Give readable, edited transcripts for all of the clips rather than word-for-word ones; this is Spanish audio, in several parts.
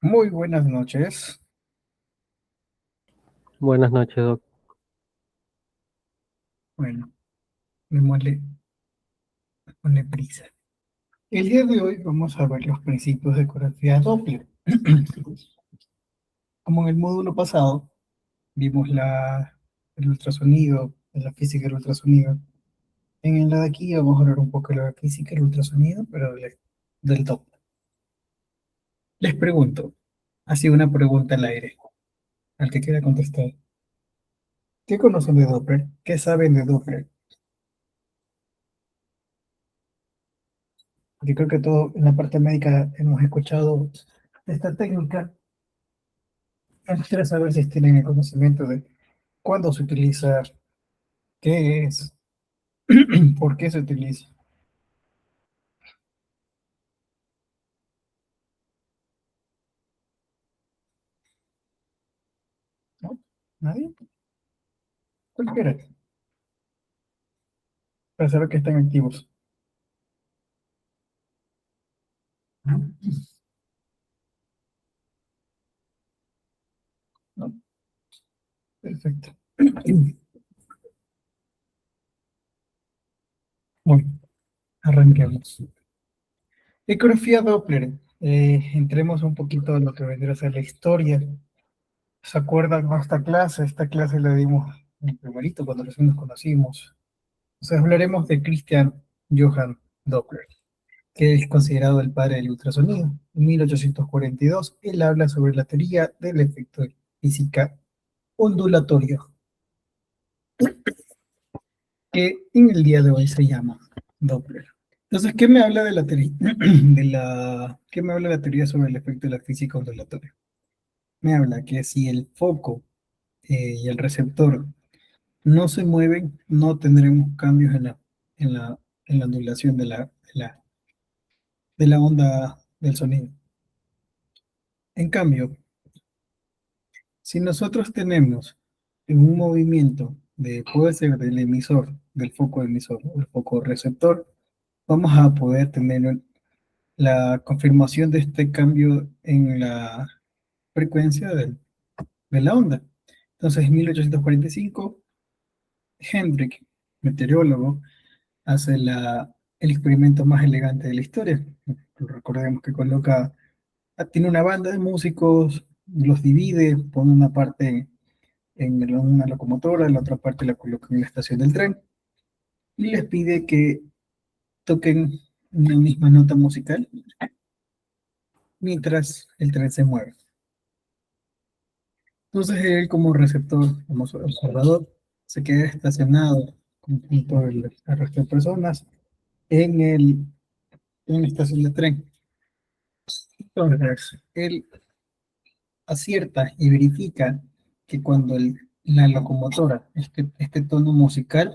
Muy buenas noches. Buenas noches, Doc. Bueno, démosle prisa. El día de hoy vamos a ver los principios de ecografía Doppler. Como en el módulo pasado vimos el ultrasonido, la física del ultrasonido. En la de aquí vamos a hablar un poco de la física del ultrasonido, pero del Doppler. Les pregunto, así una pregunta al aire, al que quiera contestar. ¿Qué conocen de Doppler? ¿Qué saben de Doppler? Porque creo que todos en la parte médica hemos escuchado esta técnica. Quisiera saber si tienen el conocimiento de cuándo se utiliza, qué es, por qué se utiliza. ¿No? ¿Nadie? Cualquiera, para saber que están activos. ¿No? Perfecto. Bueno, arranquemos. Ecografía Doppler. Entremos un poquito en lo que vendrá a ser la historia. ¿Se acuerdan de esta clase? Esta clase la dimos en primerito cuando recién nos conocimos. O sea, hablaremos de Christian Johann Doppler, que es considerado el padre del ultrasonido. En 1842, él habla sobre la teoría del efecto de física ondulatorio, que en el día de hoy se llama Doppler. Entonces, ¿qué me habla de la teoría, qué me habla de la teoría sobre el efecto de la física ondulatoria? Me habla que si el foco y el receptor no se mueven, no tendremos cambios en la, en la ondulación de la onda del sonido. En cambio, si nosotros tenemos en un movimiento puede ser del emisor, del foco emisor o el foco receptor, vamos a poder tener la confirmación de este cambio en la frecuencia de la onda. Entonces, en 1845, Hendrik, meteorólogo, hace el experimento más elegante de la historia. Recordemos que tiene una banda de músicos, los divide, pone una parte en una locomotora, la otra parte la coloca en la estación del tren y les pide que toquen una misma nota musical mientras el tren se mueve. Entonces él como receptor, como observador, se queda estacionado junto al resto de personas en, en la estación de tren. Entonces él acierta y verifica que cuando la locomotora, este tono musical,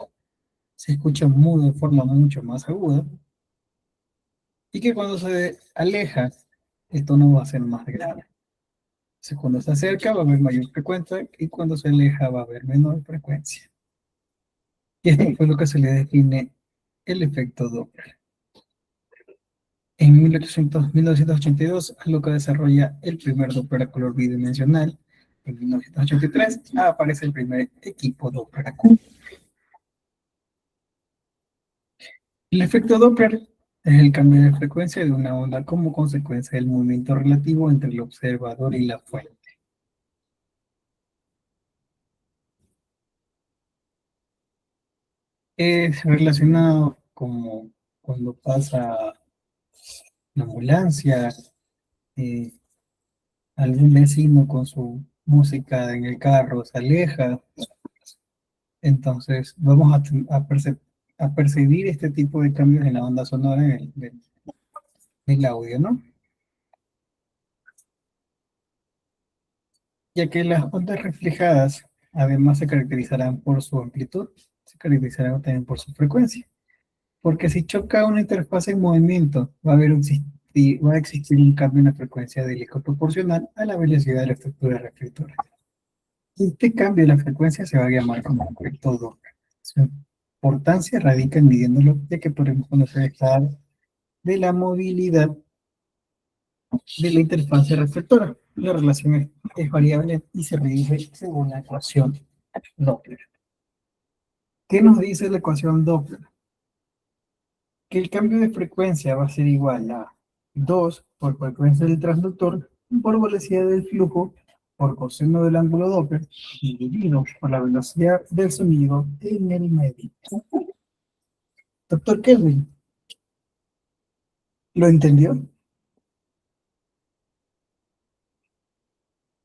se escucha de forma mucho más aguda, y que cuando se aleja, el tono va a ser más grave. Entonces, cuando se acerca va a haber mayor frecuencia y cuando se aleja va a haber menor frecuencia. Y esto fue lo que se le define el efecto Doppler. En 1982, Luca desarrolla el primer Doppler a color bidimensional. En 1983 aparece el primer equipo Doppler a color. El efecto Doppler es el cambio de frecuencia de una onda como consecuencia del movimiento relativo entre el observador y la fuente. Es relacionado como cuando pasa una ambulancia, eh, algún vecino con su música en el carro se aleja, entonces vamos a percibir este tipo de cambios en la onda sonora del audio, ¿no? Ya que las ondas reflejadas además se caracterizarán por su amplitud, se caracterizarán también por su frecuencia. Porque si choca una interfaz en movimiento, va a existir un cambio en la frecuencia del eco proporcional a la velocidad de la estructura reflectora. Este cambio de la frecuencia se va a llamar como efecto Doppler. Su importancia radica en midiéndolo, ya que podemos conocer el estado de la movilidad de la interfaz receptora. La relación es variable y se rige según la ecuación Doppler. ¿Qué nos dice la ecuación Doppler? Que el cambio de frecuencia va a ser igual a 2 por frecuencia del transductor por velocidad del flujo por coseno del ángulo Doppler dividido por la velocidad del sonido en el medio. Doctor Kelvin, ¿lo entendió?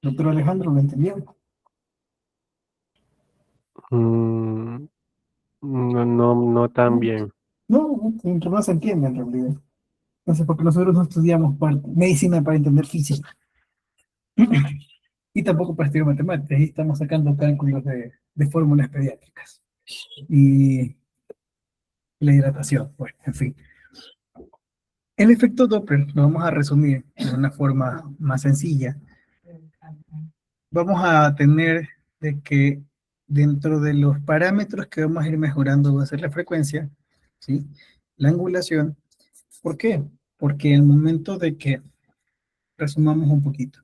Doctor Alejandro, ¿lo entendió? Mm, no, no, no tan No, bien. no se entiende en realidad. No sé, porque nosotros no estudiamos medicina para entender física. Y tampoco para estudiar matemáticas. Ahí estamos sacando cálculos de fórmulas pediátricas. Y la hidratación, bueno, en fin. El efecto Doppler lo vamos a resumir de una forma más sencilla. Vamos a tener de que dentro de los parámetros que vamos a ir mejorando va a ser la frecuencia, ¿sí? La angulación. ¿Por qué? Porque el momento de que resumamos un poquito.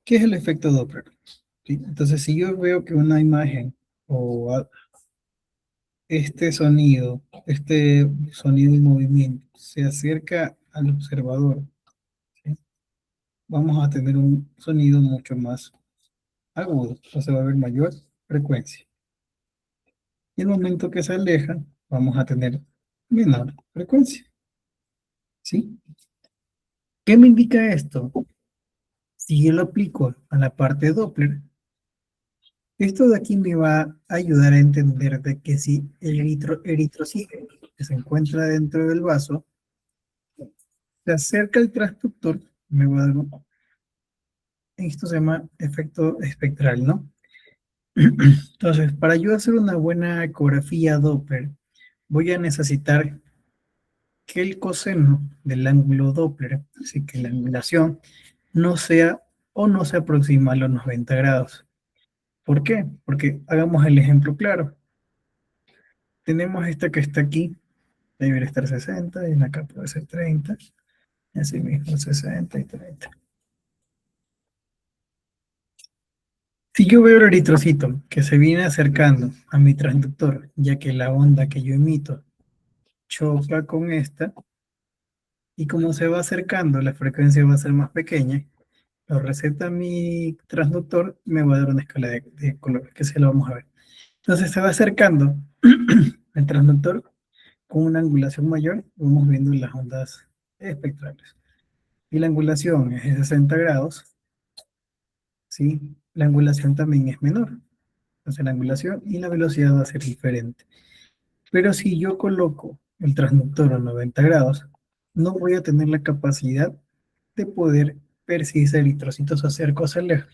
¿Qué es el efecto Doppler? ¿Sí? Entonces, si yo veo que una imagen o este sonido en movimiento se acerca al observador, ¿sí? Vamos a tener un sonido mucho más agudo, o sea, va a haber mayor frecuencia. Y el momento que se aleja, vamos a tener menor frecuencia, ¿sí? ¿Qué me indica esto? Si yo lo aplico a la parte Doppler, esto de aquí me va a ayudar a entender de que si el eritrocito que se encuentra dentro del vaso se acerca al transductor, me va a dar esto se llama efecto espectral, ¿no? Entonces, para yo hacer una buena ecografía Doppler, voy a necesitar que el coseno del ángulo Doppler, así que la angulación, no sea o no se aproxima a los 90 grados. ¿Por qué? Porque hagamos el ejemplo claro. Tenemos esta que está aquí, debería estar 60, y en acá puede ser 30, y así mismo 60 y 30. Si yo veo el eritrocito que se viene acercando a mi transductor, ya que la onda que yo emito choca con esta, y como se va acercando, la frecuencia va a ser más pequeña, lo receta mi transductor, me va a dar una escala de color, que se lo vamos a ver. Entonces se va acercando el transductor con una angulación mayor, vamos viendo las ondas espectrales. Y la angulación es de 60 grados, ¿sí? La angulación también es menor. Entonces la angulación y la velocidad va a ser diferente. Pero si yo coloco el transductor a 90 grados, no voy a tener la capacidad de poder ver si ese eritrocito se acerca o se aleja.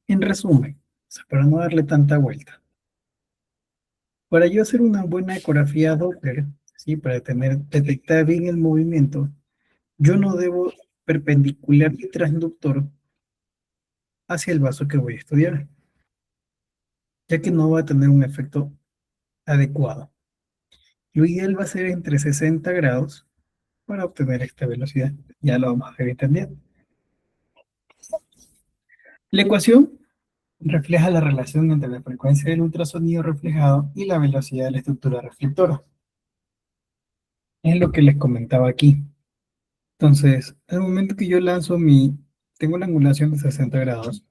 En resumen, o sea, para no darle tanta vuelta, para yo hacer una buena ecografía Doppler, ¿sí? Para detectar bien el movimiento, yo no debo perpendicular mi transductor hacia el vaso que voy a estudiar, ya que no va a tener un efecto adecuado. Lo ideal va a ser entre 60 grados para obtener esta velocidad. Ya lo vamos a ir entendiendo. La ecuación refleja la relación entre la frecuencia del ultrasonido reflejado y la velocidad de la estructura reflectora. Es lo que les comentaba aquí. Entonces, al momento que yo tengo la angulación de 60 grados,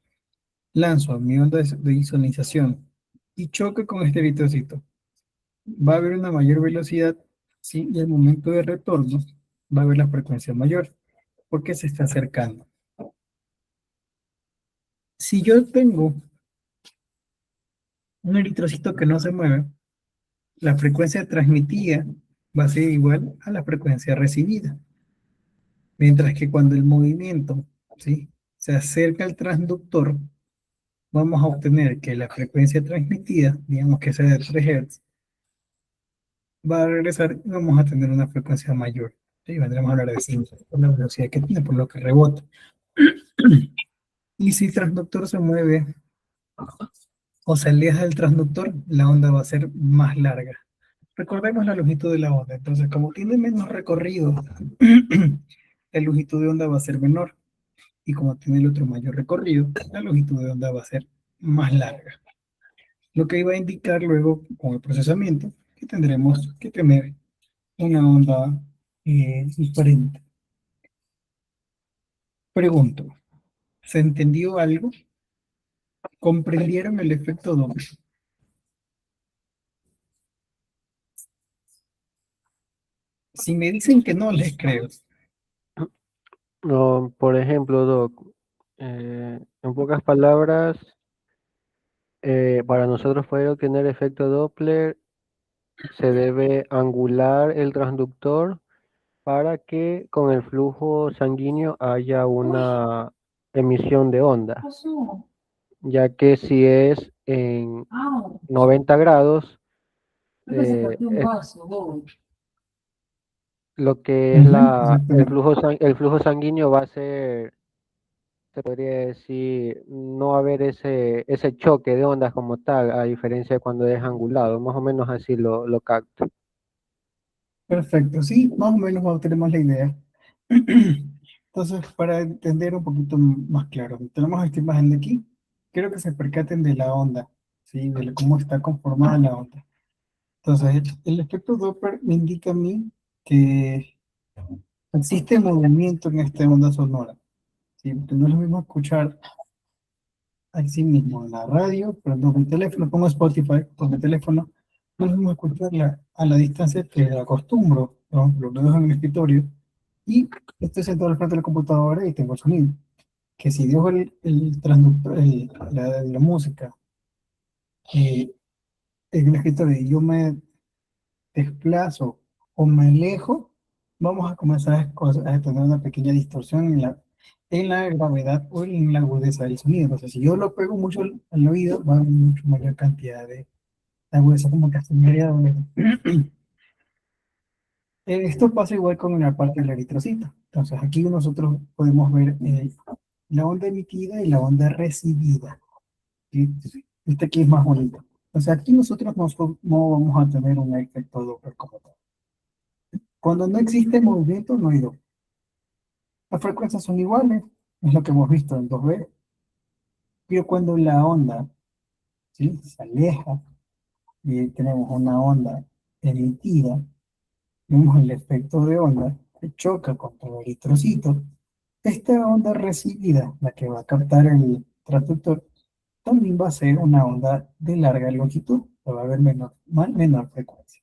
lanzo mi onda de isonización y choque con este eritrocito. Va a haber una mayor velocidad, ¿sí? Y al momento de retorno va a haber la frecuencia mayor, porque se está acercando. Si yo tengo un eritrocito que no se mueve, la frecuencia transmitida va a ser igual a la frecuencia recibida. Mientras que cuando el movimiento, ¿sí? Se acerca al transductor, vamos a obtener que la frecuencia transmitida, digamos que sea de 3 Hz, va a regresar y vamos a tener una frecuencia mayor. ¿Sí? Vendremos a hablar de 5 por la velocidad que tiene, por lo que rebota. Y si el transductor se mueve o se aleja del transductor, la onda va a ser más larga. Recordemos la longitud de la onda. Entonces, como tiene menos recorrido, la longitud de onda va a ser menor. Y como tiene el otro mayor recorrido, la longitud de onda va a ser más larga. Lo que iba a indicar luego con el procesamiento que tendremos que tener una onda diferente. Pregunto, ¿se entendió algo? ¿Comprendieron el efecto Doppler? Si me dicen que no, les creo. No, por ejemplo, Doc, en pocas palabras, para nosotros poder obtener efecto Doppler, se debe angular el transductor para que con el flujo sanguíneo haya una emisión de onda, ya que si es en 90 grados, es lo que es Ujú, exactamente. el flujo sanguíneo va a ser, se podría decir, no va a haber ese choque de ondas como tal, a diferencia de cuando es angulado, más o menos así lo capto. Perfecto, sí, más o menos tenemos la idea. Entonces, para entender un poquito más claro, tenemos esta imagen de aquí. Quiero que se percaten de la onda, ¿sí? Cómo está conformada la onda. Entonces, el efecto Doppler me indica a mí que existe movimiento en esta onda sonora, ¿sí? Porque no es lo mismo escuchar así mismo en la radio, pero no con el teléfono, pongo Spotify con el teléfono, no es lo mismo escucharla a la distancia que acostumbro, ¿no? Lo dejo en el escritorio y estoy sentado al frente de la computadora y tengo sonido. Que si dejo el transductor, la música en el escritorio y yo me desplazo o me alejo, vamos a comenzar a tener una pequeña distorsión en la gravedad o en la agudeza del sonido. Entonces, si yo lo pego mucho al oído, va a haber mucho mayor cantidad de agudeza, como que hasta media doble. Esto pasa igual con la parte del eritrocito. Entonces, aquí nosotros podemos ver la onda emitida y la onda recibida. ¿Sí? Este aquí es más bonito. O sea, aquí nosotros no vamos a tener un efecto Doppler como tal. Cuando no existe movimiento, no hay Doppler. Las frecuencias son iguales, es lo que hemos visto en 2B, pero cuando la onda, ¿sí?, se aleja y tenemos una onda emitida, vemos el efecto de onda que choca contra el eritrocito. Esta onda recibida, la que va a captar el transductor, también va a ser una onda de larga longitud, va a haber menor frecuencia.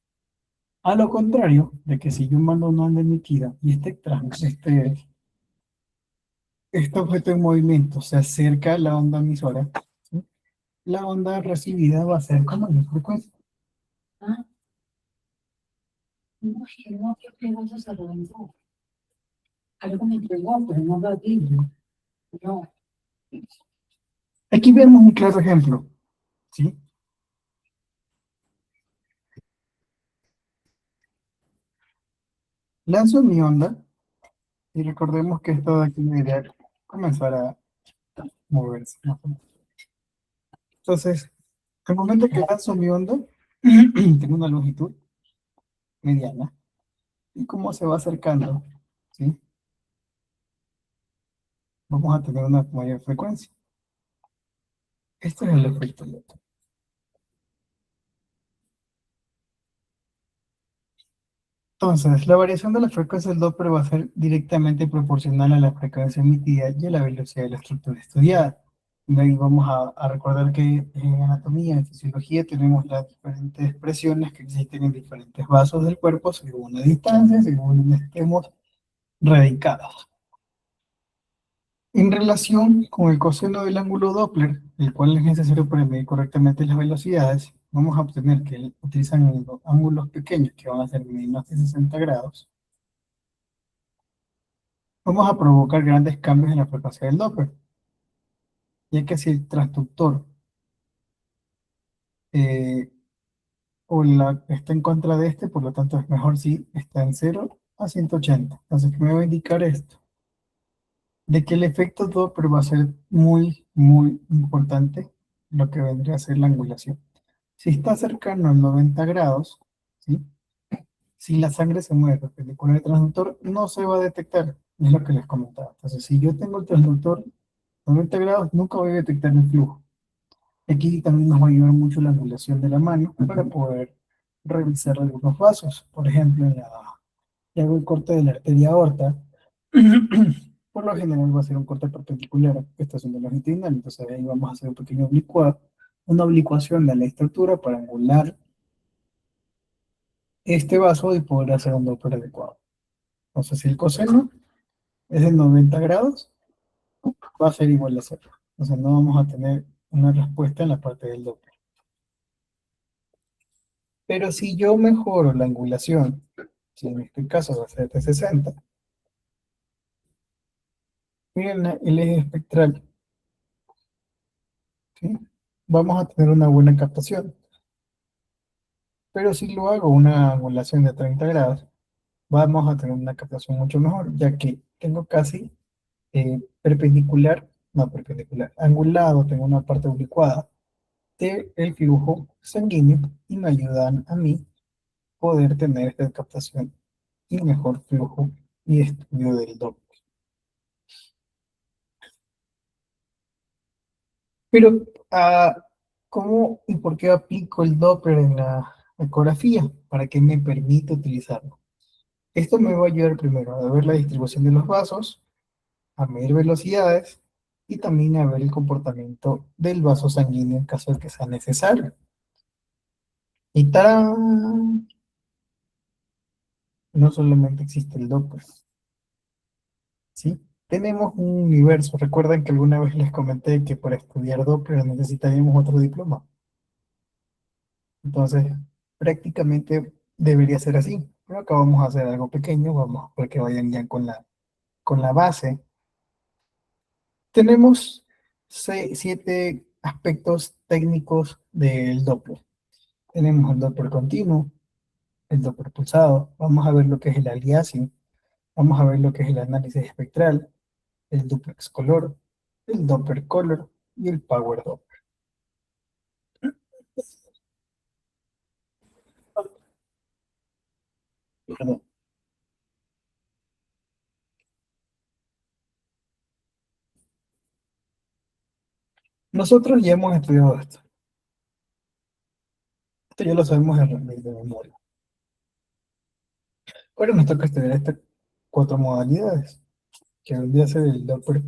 A lo contrario de que si yo mando una onda emitida y este objeto en movimiento se acerca a la onda emisora, ¿sí?, la onda recibida va a ser con mayor frecuencia. Ah, no, es que no, que no se reventó. Algo me pegó, pero no lo vi. No. Aquí vemos un claro ejemplo, ¿sí? Lanzo mi onda y recordemos que esto de aquí debería comenzar a moverse, ¿no? Entonces, al momento que lanzo mi onda, tengo una longitud mediana. Y como se va acercando, ¿sí?, vamos a tener una mayor frecuencia. Este es el efecto Doppler. Entonces, la variación de la frecuencia del Doppler va a ser directamente proporcional a la frecuencia emitida y a la velocidad de la estructura estudiada. De ahí vamos a recordar que en anatomía, en fisiología, tenemos las diferentes presiones que existen en diferentes vasos del cuerpo según la distancia, según donde estemos radicados. En relación con el coseno del ángulo Doppler, el cual es necesario para medir correctamente las velocidades, vamos a obtener que utilizan ángulos pequeños que van a ser menos de 60 grados. Vamos a provocar grandes cambios en la frecuencia del Doppler, ya que si el transductor eh, está en contra de este, por lo tanto es mejor si está en 0 a 180. Entonces, ¿qué me va a indicar esto? De que el efecto Doppler va a ser muy, muy importante, lo que vendría a ser la angulación. Si está cercano a 90 grados, ¿sí? Si la sangre se mueve perpendicular al transductor, no se va a detectar, es lo que les comentaba. Entonces, si yo tengo el transductor 90 grados, nunca voy a detectar el flujo. Aquí también nos va a ayudar mucho la angulación de la mano para poder revisar algunos vasos. Por ejemplo, si hago el corte de la arteria aorta, por lo general va a ser un corte perpendicular que está haciendo longitudinal. Entonces ahí vamos a hacer un pequeño oblicuado, una oblicuación de la estructura para angular este vaso y poder hacer un Doppler adecuado. Entonces, si el coseno es de 90 grados, va a ser igual a cero. Entonces, no vamos a tener una respuesta en la parte del Doppler. Pero si yo mejoro la angulación, si en este caso va a ser de 60, miren el eje espectral, ¿sí? Vamos a tener una buena captación. Pero si lo hago una angulación de 30 grados, vamos a tener una captación mucho mejor, ya que tengo casi perpendicular, no perpendicular, angulado, tengo una parte oblicuada del flujo sanguíneo y me ayudan a mí poder tener esta captación y mejor flujo y estudio del Doppler. Pero, ¿cómo y por qué aplico el Doppler en la ecografía? ¿Para qué me permite utilizarlo? Esto me va a ayudar primero a ver la distribución de los vasos, a medir velocidades y también a ver el comportamiento del vaso sanguíneo en caso de que sea necesario. Y ¡tarán! No solamente existe el Doppler, ¿sí? Tenemos un universo. Recuerdan que alguna vez les comenté que para estudiar Doppler necesitaríamos otro diploma. Entonces, prácticamente debería ser así. Pero acá vamos a hacer algo pequeño, vamos para que vayan ya con la base. Tenemos 7 aspectos técnicos del Doppler. Tenemos el Doppler continuo, el Doppler pulsado, vamos a ver lo que es el aliasing, vamos a ver lo que es el análisis espectral, el duplex color, el Doppler color y el power Doppler. Perdón. Nosotros ya hemos estudiado esto. Esto ya lo sabemos de memoria. Ahora nos toca estudiar estas 4 modalidades, que vendría a ser el Doppler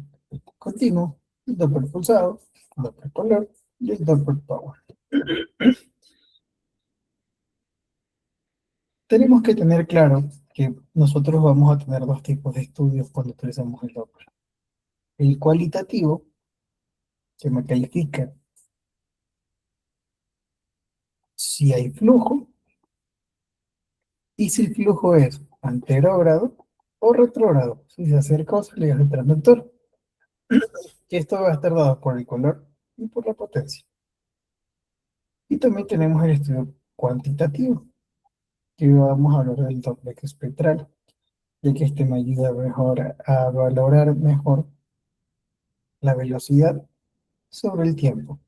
continuo, el Doppler pulsado, el Doppler color y el Doppler power. Tenemos que tener claro que nosotros vamos a tener 2 tipos de estudios cuando utilizamos el Doppler. El cualitativo, que me califica si hay flujo y si el flujo es anterógrado o retrógrado, si se acerca o se aleja del transductor. Y esto va a estar dado por el color y por la potencia. Y también tenemos el estudio cuantitativo, que vamos a hablar del Doppler espectral, ya que este me ayuda mejor a valorar mejor la velocidad sobre el tiempo.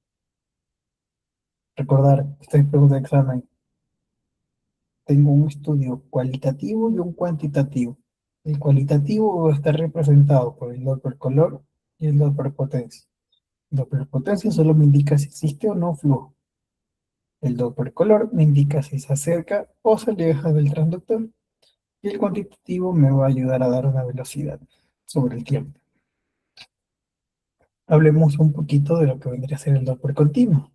Recordar, esta es pregunta de examen. Tengo un estudio cualitativo y un cuantitativo. El cualitativo va a estar representado por el Doppler color y el Doppler potencia. El Doppler potencia solo me indica si existe o no flujo. El Doppler color me indica si se acerca o se aleja del transductor. Y el cuantitativo me va a ayudar a dar una velocidad sobre el tiempo. Hablemos un poquito de lo que vendría a ser el Doppler continuo.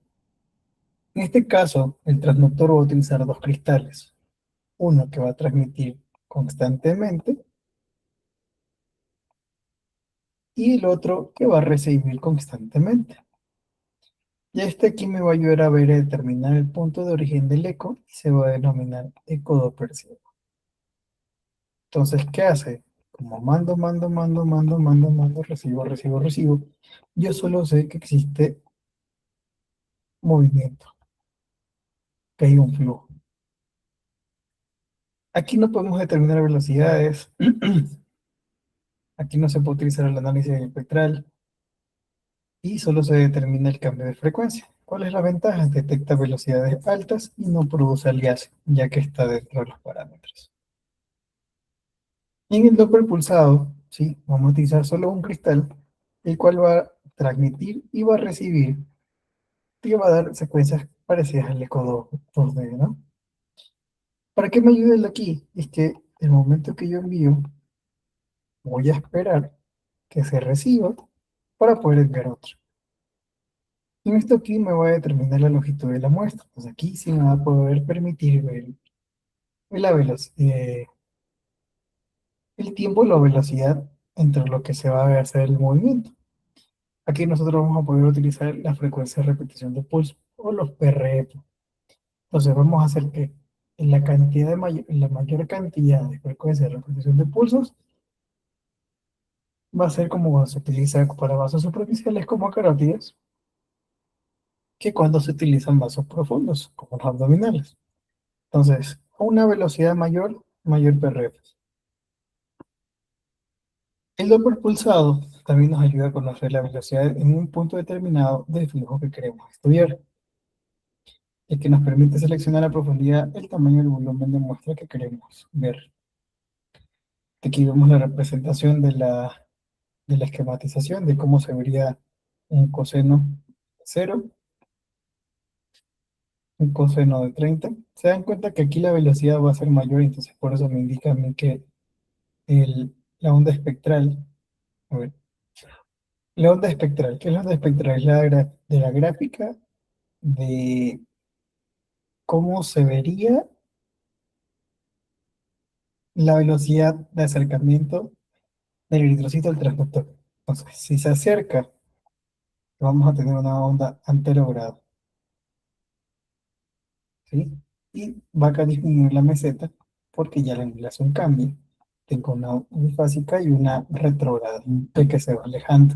En este caso, el transductor va a utilizar 2 cristales. Uno que va a transmitir constantemente y el otro que va a recibir constantemente. Y este aquí me va a ayudar a ver y determinar el punto de origen del eco y se va a denominar eco Doppler ciego. Entonces, ¿qué hace? Como mando, recibo, yo solo sé que existe movimiento, que hay un flujo. Aquí no podemos determinar velocidades, aquí no se puede utilizar el análisis espectral y solo se determina el cambio de frecuencia. ¿Cuál es la ventaja? Detecta velocidades altas y no produce aliasing, ya que está dentro de los parámetros. Y en el Doppler pulsado, ¿sí? Vamos a utilizar solo un cristal, el cual va a transmitir y va a recibir, que va a dar secuencias parecidas al eco 2D, ¿no? ¿Para qué me ayuda el aquí? Es que el momento que yo envío, voy a esperar que se reciba para poder enviar otro. En esto aquí me va a determinar la longitud de la muestra. Pues aquí sí me va a poder permitir ver la velocidad, el tiempo y la velocidad entre lo que se va a hacer el movimiento. Aquí nosotros vamos a poder utilizar la frecuencia de repetición de pulso o los PRF. Entonces vamos a hacer que en en la mayor cantidad de frecuencia de repetición de pulsos va a ser como se utiliza para vasos superficiales como carótidas, que cuando se utilizan vasos profundos como los abdominales. Entonces, a una velocidad mayor, mayor PRF. El Doppler pulsado también nos ayuda a conocer la velocidad en un punto determinado del flujo que queremos estudiar, el que nos permite seleccionar a profundidad el tamaño y el volumen de muestra que queremos ver. Aquí vemos la representación de la esquematización de cómo se vería un coseno de 0, un coseno de 30. Se dan cuenta que aquí la velocidad va a ser mayor, entonces por eso me indica a mí que la onda espectral, a ver, la onda espectral, ¿qué es la onda espectral? Es de la gráfica de cómo se vería la velocidad de acercamiento del eritrocito al transductor. Entonces, si se acerca, vamos a tener una onda anterogrado, ¿sí? Y va a disminuir la meseta porque ya la angulación cambia. Tengo una bifásica y una retrógrada, de que se va alejando,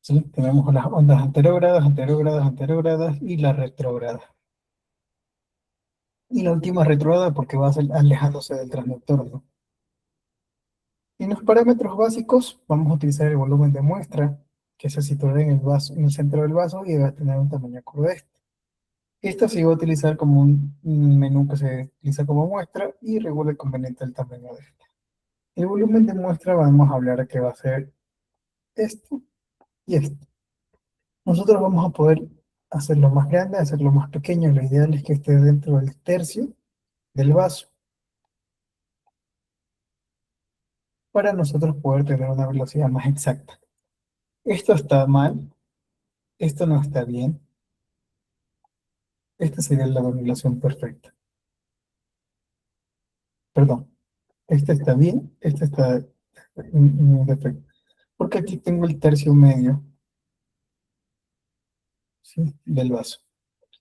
¿sí? Tenemos las ondas anterógradas, anterógradas, anterógradas y la retrógrada. Y la última retrógrada porque va a ser alejándose del transductor, ¿no? En los parámetros básicos vamos a utilizar el volumen de muestra, que se situará en el vaso, en el centro del vaso y va a tener un tamaño curvo de este. Esta se va a utilizar como un menú que se utiliza como muestra y regula el conveniente del tamaño de este. El volumen de muestra vamos a hablar que va a ser esto y esto. Nosotros vamos a poder hacerlo más grande, hacerlo más pequeño. Lo ideal es que esté dentro del tercio del vaso para nosotros poder tener una velocidad más exacta. Esto está mal, esto no está bien. Esta sería la dominación perfecta. Perdón, esta está bien, esta está en defecto. Porque aquí tengo el tercio medio, ¿sí? Del vaso.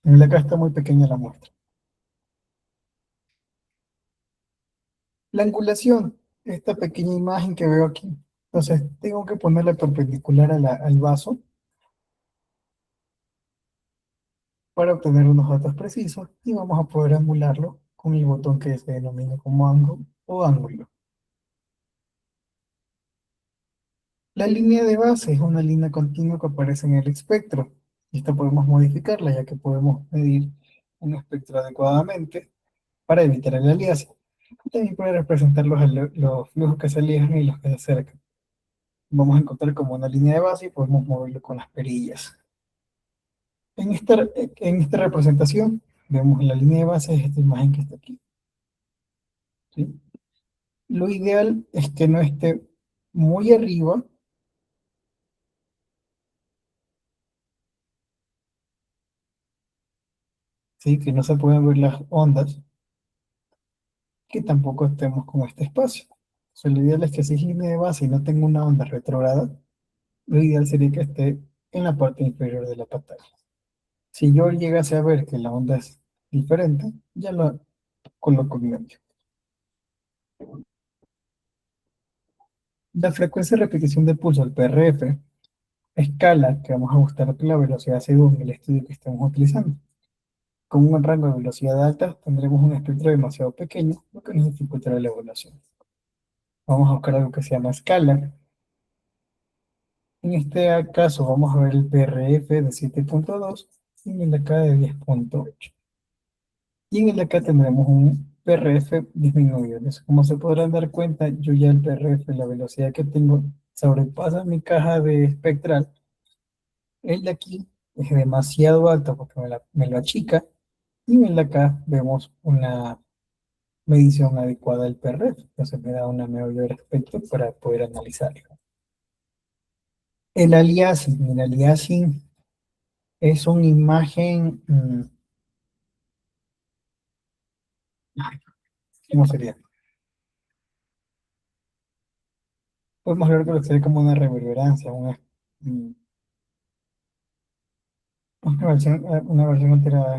En la acá está muy pequeña la muestra. La angulación, esta pequeña imagen que veo aquí. Entonces, tengo que ponerla perpendicular al vaso para obtener unos datos precisos y vamos a poder angularlo con el botón que se denomina como ángulo o ángulo. La línea de base es una línea continua que aparece en el espectro. Y esta podemos modificarla ya que podemos medir un espectro adecuadamente para evitar el aliasing. También para representar los flujos que se alejan y los que se acercan. Vamos a encontrar como una línea de base y podemos moverlo con las perillas. En esta representación vemos la línea de base de esta imagen que está aquí, ¿sí? Lo ideal es que no esté muy arriba, ¿sí? Que no se puedan ver las ondas, que tampoco estemos con este espacio. O sea, lo ideal es que si es línea de base y no tengo una onda retrógrada, lo ideal sería que esté en la parte inferior de la pantalla. Si yo llegase a ver que la onda es diferente, ya lo coloco en medio. La frecuencia de repetición de pulso, el PRF, escala que vamos a ajustar la velocidad según el estudio que estemos utilizando. Con un rango de velocidad alta tendremos un espectro demasiado pequeño, lo que nos dificultará la evaluación. Vamos a buscar algo que se llama escala. En este caso vamos a ver el PRF de 7.2 y en el de acá de 10.8. Y en el de acá tendremos un PRF disminuido. Entonces, como se podrán dar cuenta, yo ya el PRF, la velocidad que tengo, sobrepasa mi caja de espectral. El de aquí es demasiado alto porque me lo achica. Y en el de acá vemos una medición adecuada del PRF. Entonces me da una mayor espectro para poder analizarlo. El aliasing es una imagen, ay, ¿cómo sería? Podemos ver que lo sería como una reverberancia, mm, una versión alterada,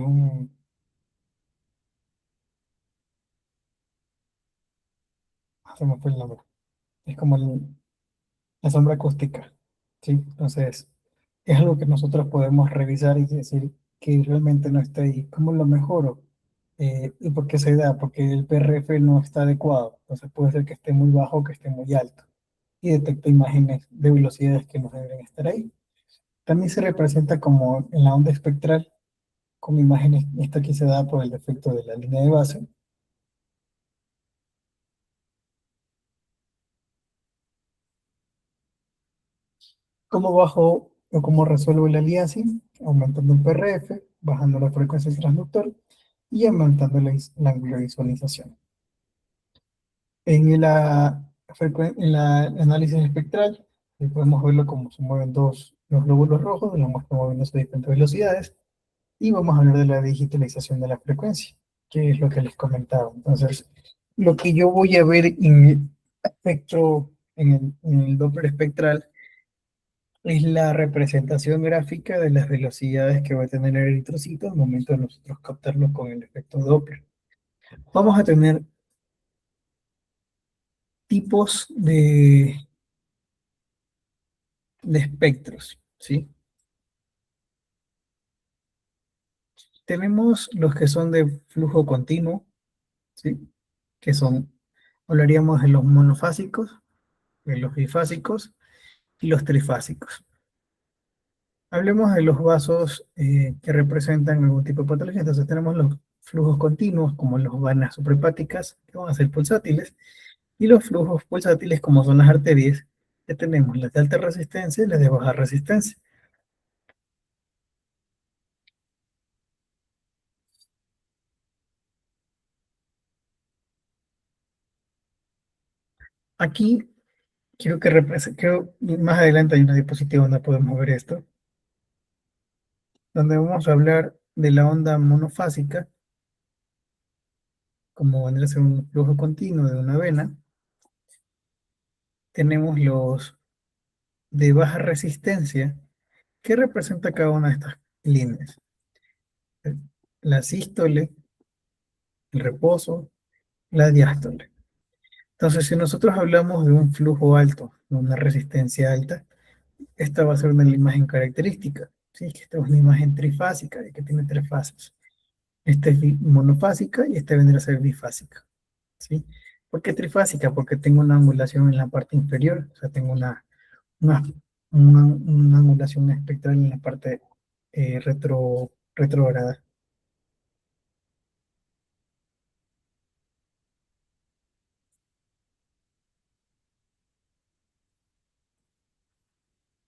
se me fue el nombre. Es como la sombra acústica, ¿sí? Entonces, es algo que nosotros podemos revisar y decir que realmente no está ahí. ¿Cómo lo mejoro? ¿Y por qué se da? Porque el PRF no está adecuado. Entonces puede ser que esté muy bajo o que esté muy alto. Y detecta imágenes de velocidades que no deben estar ahí. También se representa como en la onda espectral, con imágenes, esta aquí se da por el defecto de la línea de base. ¿Cómo bajo o cómo resuelvo el aliasing? Aumentando el PRF, bajando la frecuencia del transductor y aumentando la visualización. En la análisis espectral, podemos verlo como se mueven los glóbulos rojos, los muestra moviéndose a diferentes velocidades, y vamos a hablar de la digitalización de la frecuencia, que es lo que les comentaba. Entonces, lo que yo voy a ver en el espectro, en el Doppler espectral, es la representación gráfica de las velocidades que va a tener el eritrocito al momento de nosotros captarlo con el efecto Doppler. Vamos a tener tipos de espectros, ¿sí? Tenemos los que son de flujo continuo, ¿sí? Que son, hablaríamos de los monofásicos, de los bifásicos y los trifásicos. Hablemos de los vasos que representan algún tipo de patología. Entonces tenemos los flujos continuos, como las venas suprahepáticas, que van a ser pulsátiles, y los flujos pulsátiles, como son las arterias, que tenemos las de alta resistencia y las de baja resistencia. Aquí creo más adelante hay una diapositiva donde podemos ver esto, donde vamos a hablar de la onda monofásica, como vendría a ser un flujo continuo de una vena. Tenemos los de baja resistencia, que representa cada una de estas líneas. La sístole, el reposo, la diástole. Entonces, si nosotros hablamos de un flujo alto, de una resistencia alta, esta va a ser una imagen característica. ¿Sí? Que esta es una imagen trifásica, que tiene tres fases. Esta es monofásica y esta vendrá a ser bifásica. ¿Sí? ¿Por qué trifásica? Porque tengo una angulación en la parte inferior, o sea, tengo una, una angulación espectral en la parte retrograda.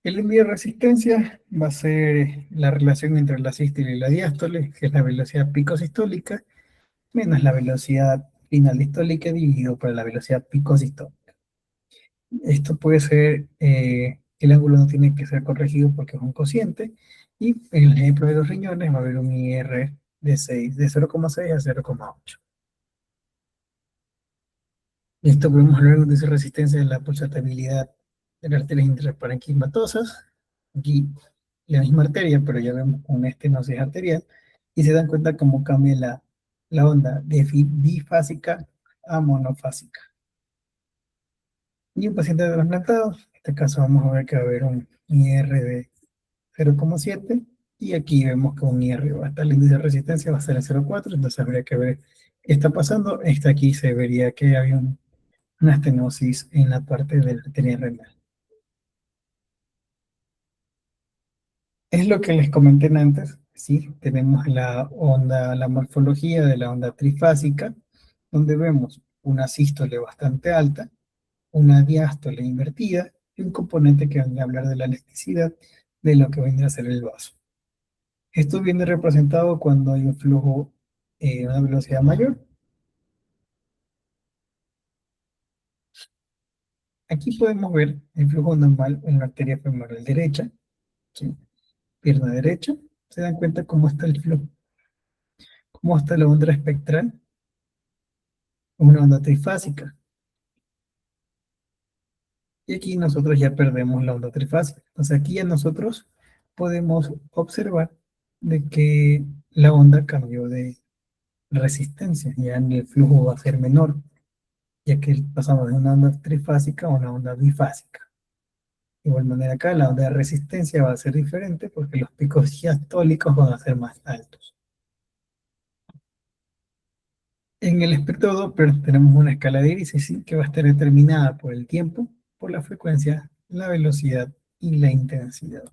El envío de resistencia va a ser la relación entre la sístole y la diástole, que es la velocidad pico sistólica, menos la velocidad final distólica dividido por la velocidad pico sistólica. Esto puede ser, el ángulo no tiene que ser corregido porque es un cociente, y en el ejemplo de los riñones va a haber un IR de 0,6 a 0,8. Esto podemos hablar de esa resistencia de la pulsatabilidad de las arterias intraparenquimatosas. Aquí la misma arteria, pero ya vemos con una estenosis arterial, y se dan cuenta cómo cambia la onda de bifásica a monofásica. Y un paciente trasplantado, en este caso vamos a ver que va a haber un IR de 0,7, y aquí vemos que un IR va a estar, el índice de resistencia va a ser el 0,4, entonces habría que ver qué está pasando. Aquí se vería que había una estenosis en la parte de la arteria renal. Es lo que les comenté antes, ¿sí? Tenemos la onda, la morfología de la onda trifásica, donde vemos una sístole bastante alta, una diástole invertida y un componente que viene a hablar de la elasticidad de lo que viene a ser el vaso. Esto viene representado cuando hay un flujo a una velocidad mayor. Aquí podemos ver el flujo normal en la arteria femoral derecha, ¿sí? Pierna derecha. ¿Se dan cuenta cómo está el flujo? ¿Cómo está la onda espectral? Una onda trifásica. Y aquí nosotros ya perdemos la onda trifásica. Entonces aquí ya nosotros podemos observar de que la onda cambió de resistencia, ya el flujo va a ser menor, ya que pasamos de una onda trifásica a una onda bifásica. De igual manera acá la onda de resistencia va a ser diferente porque los picos diastólicos van a ser más altos. En el espectro Doppler tenemos una escala de grises, ¿sí? Que va a estar determinada por el tiempo, por la frecuencia, la velocidad y la intensidad.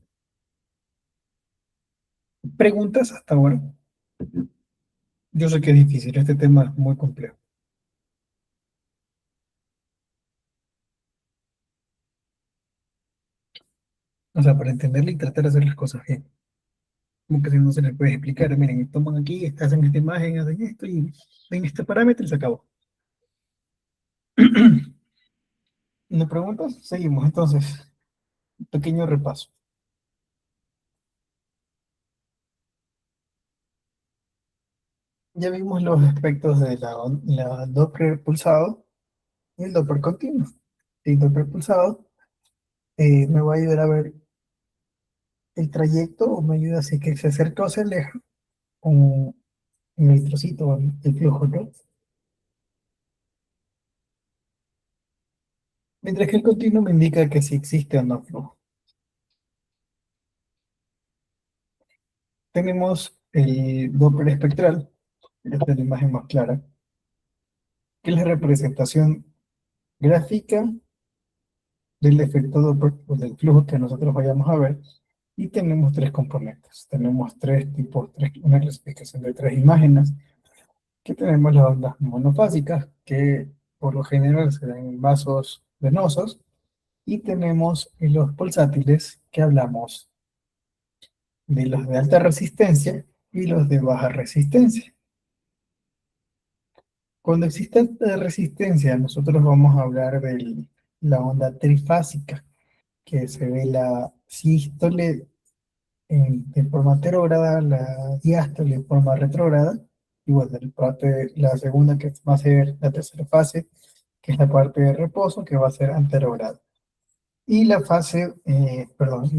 ¿Preguntas hasta ahora? Yo sé que es difícil, este tema es muy complejo. O sea, para entenderlo y tratar de hacer las cosas bien. Como que si no se les puede explicar, miren, toman aquí, hacen esta imagen, hacen esto y ven este parámetro y se acabó. ¿No preguntas? Seguimos entonces. Pequeño repaso. Ya vimos los aspectos de la Doppler pulsado y el Doppler continuo. El Doppler pulsado me va a ayudar a ver el trayecto o me ayuda a si que se acerca o se aleja con el trocito, el flujo, ¿no? Mientras que el continuo me indica que si existe o no flujo. Tenemos el Doppler espectral, esta es la imagen más clara, que es la representación gráfica del efecto Doppler o del flujo que nosotros vayamos a ver. Y tenemos tres componentes. Tenemos tres tipos, una clasificación de tres imágenes, que tenemos las ondas monofásicas, que por lo general se dan en vasos venosos, y tenemos los pulsátiles, que hablamos de los de alta resistencia y los de baja resistencia. Cuando existe alta resistencia, nosotros vamos a hablar de la onda trifásica, que se ve la sístole de forma anterógrada, la diástole en forma retrógrada, y bueno, la segunda que va a ser la tercera fase, que es la parte de reposo, que va a ser anterógrada. Y la fase, perdón,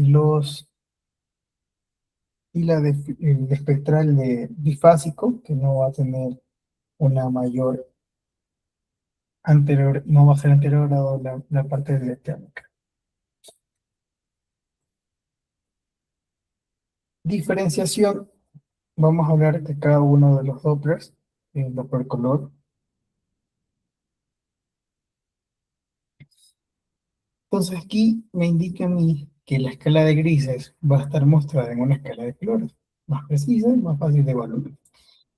el espectral de bifásico, que no va a tener una mayor anterior, no va a ser anterógrado la parte diastólica. Diferenciación, vamos a hablar de cada uno de los Dopplers, el Doppler color. Entonces aquí me indica a mí que la escala de grises va a estar mostrada en una escala de colores, más precisa y más fácil de evaluar.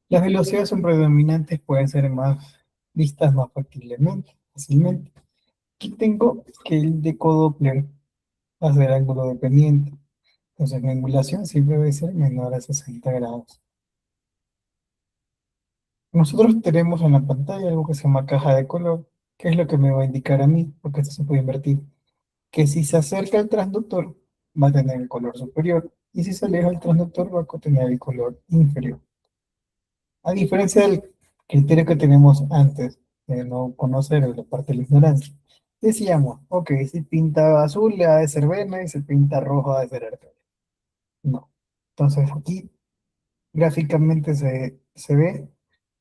Las velocidades son predominantes, pueden ser más vistas más fácilmente. Aquí tengo que el decodoppler va a ser ángulo dependiente, entonces mi angulación siempre debe ser menor a 60 grados. Nosotros tenemos en la pantalla algo que se llama caja de color, que es lo que me va a indicar a mí, porque esto se puede invertir, que si se acerca al transductor va a tener el color superior y si se aleja del transductor va a tener el color inferior. A diferencia del criterio que tenemos antes de no conocer la parte de la ignorancia, decíamos, ok, si pinta azul le ha de ser vena y si pinta rojo ha de ser arteria. No. Entonces aquí gráficamente se ve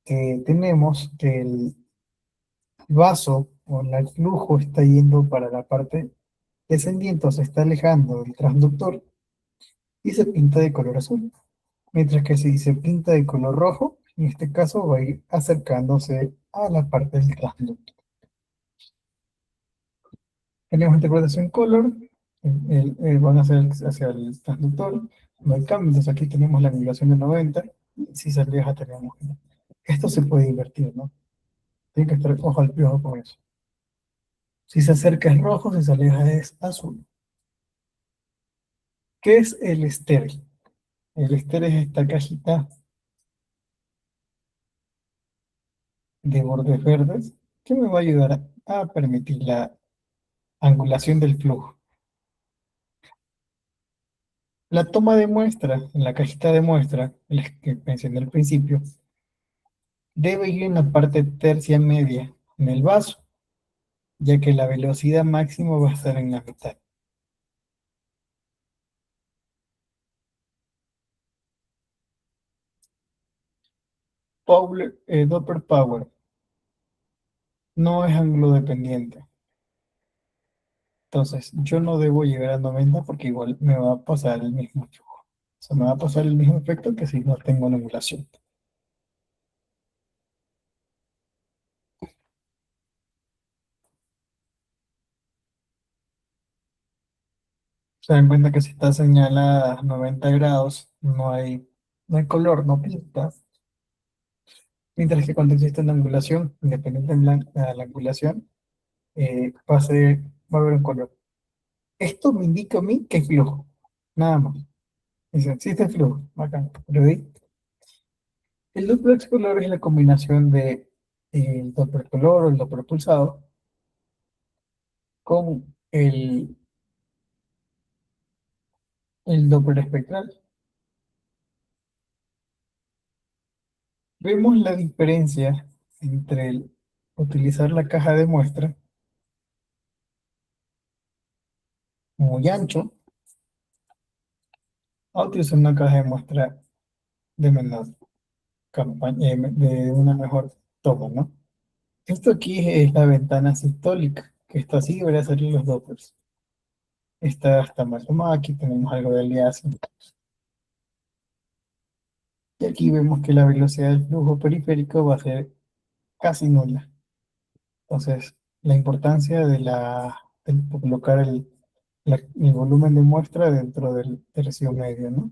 que tenemos que el vaso o el flujo está yendo para la parte descendiente, o se está alejando del transductor y se pinta de color azul. Mientras que si se pinta de color rojo, en este caso va a ir acercándose a la parte del transductor. Tenemos interpretación color, Van a ser hacia el transductor, no hay cambio, entonces aquí tenemos la angulación de 90, si se aleja tenemos. Esto se puede invertir, ¿no? Tiene que estar ojo al piojo con eso. Si se acerca es rojo, si se aleja es azul. ¿Qué es el estéreo? El estéreo es esta cajita de bordes verdes que me va a ayudar a permitir la angulación del flujo. La toma de muestra, en la cajita de muestra, la que mencioné al principio, debe ir en la parte tercia media, en el vaso, ya que la velocidad máxima va a estar en la mitad. Doppler Power no es ángulo dependiente. Entonces, yo no debo llegar a 90 porque igual me va a pasar el mismo flujo. O sea, me va a pasar el mismo efecto que si no tengo una angulación. Se dan cuenta que si está señalada a 90 grados, no hay color, no pinta. Mientras que cuando existe una angulación, independiente de la angulación, va a haber un color. Esto me indica a mí que es flujo, nada más. Dice, existe flujo, bacán. Pero el duplex color es la combinación de el Doppler color o el Doppler pulsado con el Doppler espectral. Vemos la diferencia entre utilizar la caja de muestra muy ancho a utilizar una caja de muestra de menor de una mejor toma, ¿no? Esto aquí es la ventana sistólica, que está así, debería salir los Dopplers. Esta está mal tomada, aquí tenemos algo de aliasing. Y aquí vemos que la velocidad del flujo periférico va a ser casi nula. Entonces, la importancia de colocar el volumen de muestra dentro del tercio medio, ¿no?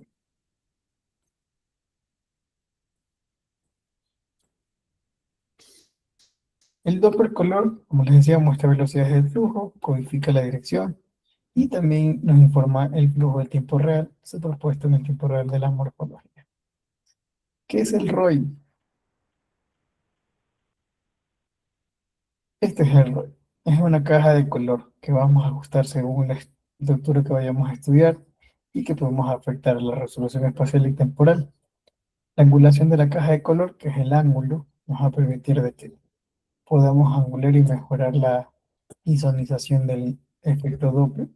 El Doppler color, como les decía, muestra velocidades del flujo, codifica la dirección y también nos informa el flujo del tiempo real, superpuesto en el tiempo real de la morfología. ¿Qué es el ROI? Este es el ROI. Es una caja de color que vamos a ajustar según la estructura que vayamos a estudiar y que podemos afectar la resolución espacial y temporal. La angulación de la caja de color, que es el ángulo, nos va a permitir de que podamos angular y mejorar la isonización del efecto Doppler.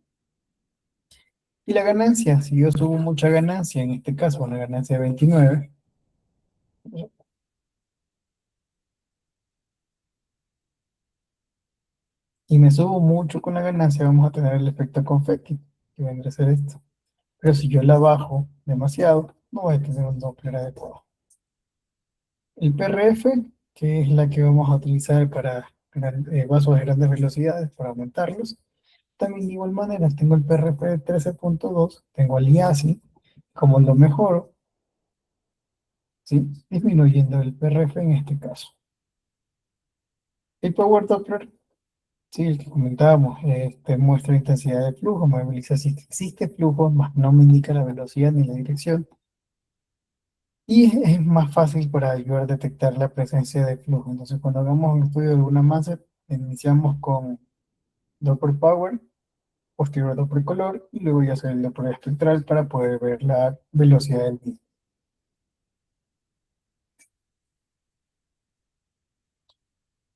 Y la ganancia, si yo subo mucha ganancia, en este caso una ganancia de 29, y me subo mucho con la ganancia, vamos a tener el efecto confetti, que vendría a ser esto. Pero si yo la bajo demasiado, no voy a tener un Doppler adecuado. El PRF, que es la que vamos a utilizar para vasos de grandes velocidades, para aumentarlos, también de igual manera, tengo el PRF de 13.2, tengo el IASI, como lo mejoro, ¿sí? Disminuyendo el PRF en este caso. El Power Doppler, sí, el que comentábamos, muestra intensidad de flujo, me moviliza si existe flujo, más no me indica la velocidad ni la dirección. Y es más fácil para ayudar a detectar la presencia de flujo. Entonces, cuando hagamos un estudio de alguna masa, iniciamos con Doppler Power, posterior Doppler Color, y luego ya hacer el Doppler espectral para poder ver la velocidad del mismo.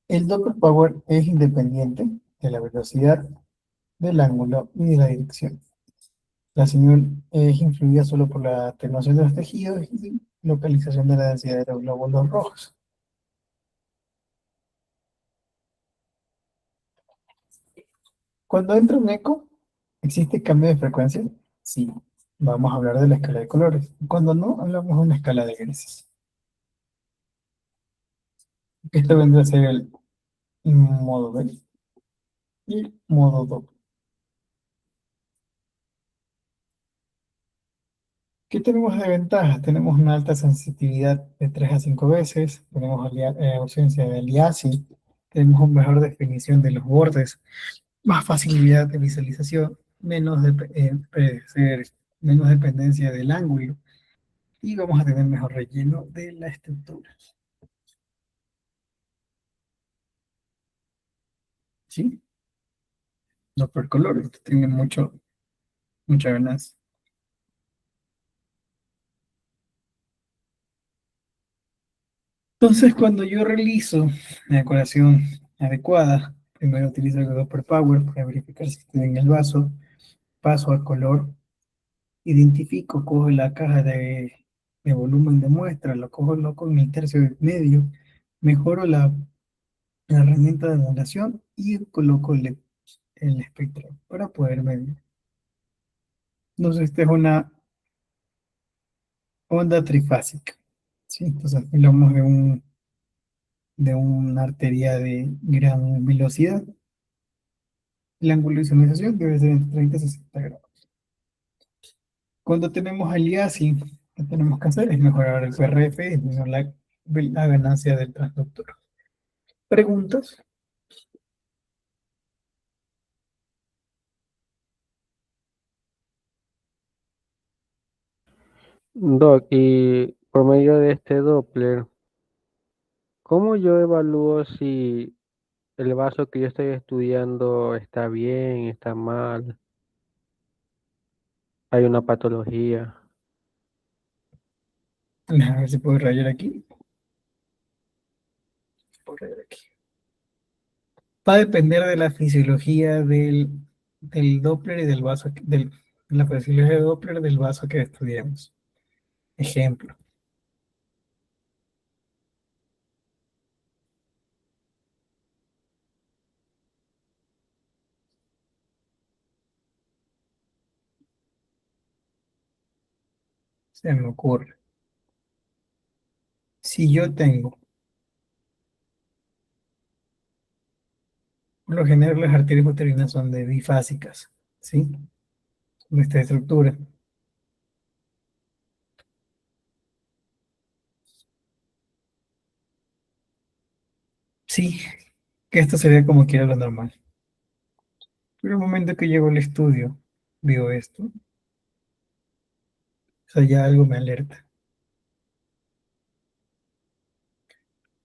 El Doppler Power es independiente de la velocidad, del ángulo y de la dirección. La señal es influida solo por la atenuación de los tejidos y localización de la densidad de los glóbulos rojos. Cuando entra un eco, ¿existe cambio de frecuencia? Sí. Vamos a hablar de la escala de colores. Cuando no, hablamos de una escala de grises. Esto vendrá a ser el modo B y modo doble. ¿Qué tenemos de ventaja? Tenemos una alta sensitividad de 3 a 5 veces, tenemos ausencia de aliasing, tenemos una mejor definición de los bordes, más facilidad de visualización, menos dependencia del ángulo y vamos a tener mejor relleno de la estructura. ¿Sí? No por color, esto tiene mucha ganancia. Entonces, cuando yo realizo la decoración adecuada, primero utilizo el Dopper Power para verificar si estoy en el vaso, paso al color, identifico, cojo la caja de volumen de muestra, lo coloco en el tercio del medio, mejoro la herramienta de modulación y coloco el espectro para poder medir. Entonces, esta es una onda trifásica. ¿Sí? Entonces, hablamos de una arteria de gran velocidad. El ángulo de visualización debe ser entre 30 y 60 grados. Cuando tenemos aliasing, lo que tenemos que hacer es mejorar el PRF, es decir, la ganancia del transductor. ¿Preguntas? Doc, y por medio de este Doppler, ¿cómo yo evalúo si el vaso que yo estoy estudiando está bien, está mal, hay una patología? A ver si puedo rayar aquí. Puedo rayar aquí. Va a depender de la fisiología del Doppler y del vaso, la fisiología de Doppler del vaso que estudiamos. Ejemplo, se me ocurre. Si yo tengo, por lo general las arterias uterinas son de bifásicas, ¿sí? Nuestra estructura. Sí, que esto sería como quiera lo normal. Pero el momento que llego al estudio, veo esto, o sea, ya algo me alerta.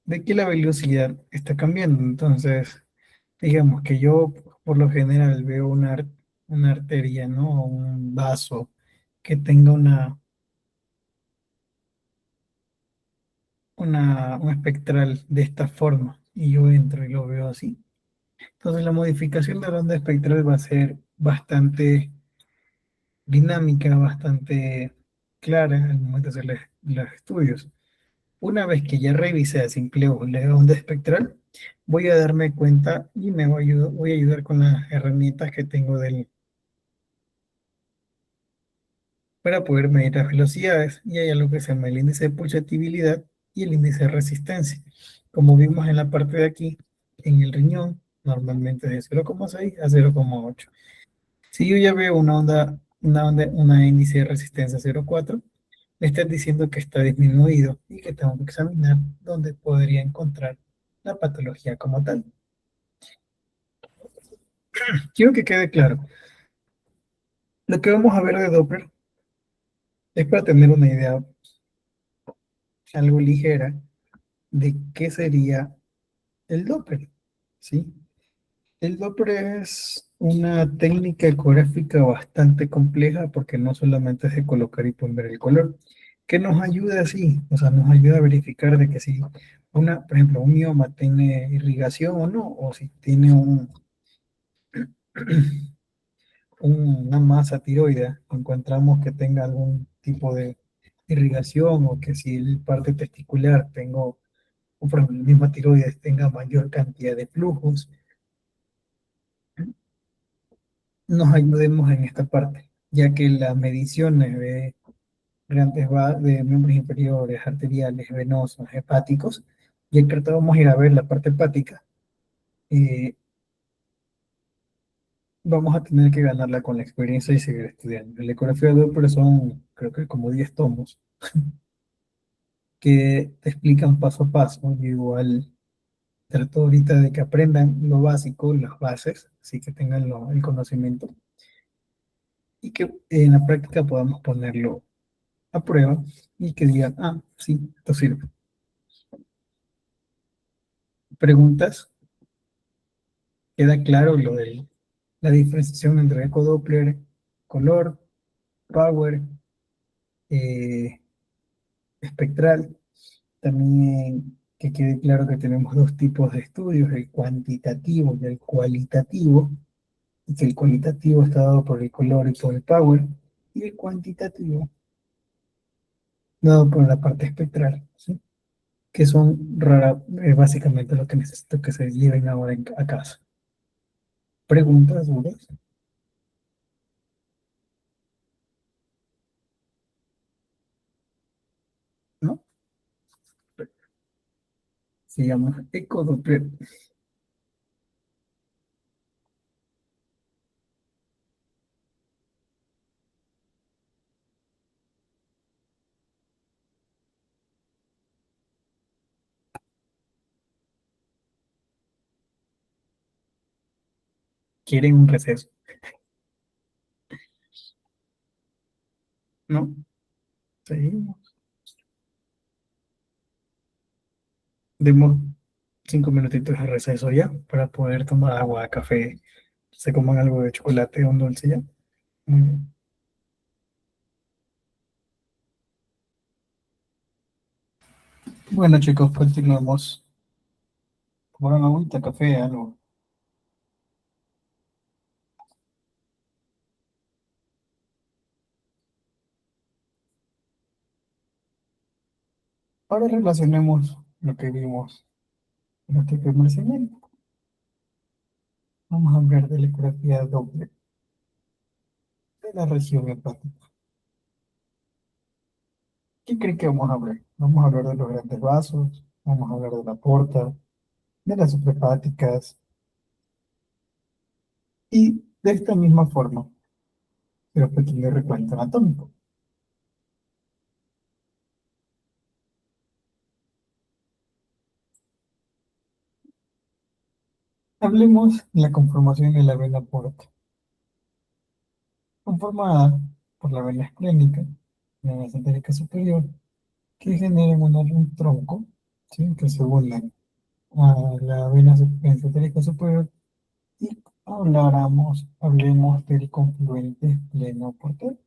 De que la velocidad está cambiando. Entonces, digamos que yo por lo general veo una arteria, ¿no? Un vaso que tenga un espectral de esta forma y yo entro y lo veo así. Entonces la modificación de la onda espectral va a ser bastante dinámica, bastante clara al momento de hacer los estudios. Una vez que ya revisé a simple ojo la onda espectral, voy a darme cuenta y voy a ayudar con las herramientas que tengo para poder medir las velocidades. Y hay algo que se llama el índice de pulsatividad y el índice de resistencia. Como vimos en la parte de aquí, en el riñón, normalmente es de 0,6 a 0,8. Si yo ya veo una índice de resistencia 0,4, me están diciendo que está disminuido y que tengo que examinar dónde podría encontrar la patología como tal. Quiero que quede claro, lo que vamos a ver de Doppler es para tener una idea algo ligera de qué sería el Doppler, ¿sí? El Doppler es una técnica ecográfica bastante compleja porque no solamente es de colocar y poner el color, que nos ayuda así, o sea, nos ayuda a verificar de que si por ejemplo, un mioma tiene irrigación o no, o si tiene una masa tiroidea, encontramos que tenga algún tipo de irrigación o que si el parte testicular tengo, o por ejemplo, la misma tiroides tenga mayor cantidad de flujos, nos ayudemos en esta parte, ya que las mediciones de de miembros inferiores, arteriales, venosos, hepáticos, y que ahorita vamos a ir a ver la parte hepática, eh, vamos a tener que ganarla con la experiencia y seguir estudiando. La ecografía de Doppler son, creo que como 10 tomos, que te explican paso a paso. Yo igual trato ahorita de que aprendan lo básico, las bases, así que tengan el conocimiento y que en la práctica podamos ponerlo a prueba y que digan, ah, sí, esto sirve. Preguntas, queda claro lo de la diferenciación entre ecodoppler, color, power, eh, espectral. También que quede claro que tenemos dos tipos de estudios, el cuantitativo y el cualitativo, y que el cualitativo está dado por el color y por el power, y el cuantitativo dado por la parte espectral, ¿sí? Que son básicamente lo que necesito que se lleven ahora a casa. ¿Preguntas, dudas? ¿No? Se llama ecodoppler. ¿Quieren un receso? ¿No? Seguimos. Demos 5 minutitos de receso ya para poder tomar agua, café, se coman algo de chocolate o un dulce ya. Muy bien. Bueno, chicos, continuamos. Tomar una agüita, café, algo. Ahora relacionemos lo que vimos en este primer segmento. Vamos a hablar de la ecografía doble de la región hepática. ¿Qué creen que vamos a hablar? Vamos a hablar de los grandes vasos, vamos a hablar de la porta, de las suprahepáticas y de esta misma forma, pero pequeño recuento anatómico. Hablemos de la conformación de la vena porta, conformada por la vena esplénica, la vena esotérica superior, que generan un tronco, ¿sí? Que se unen a la vena esotérica superior y hablemos del confluente pleno portal.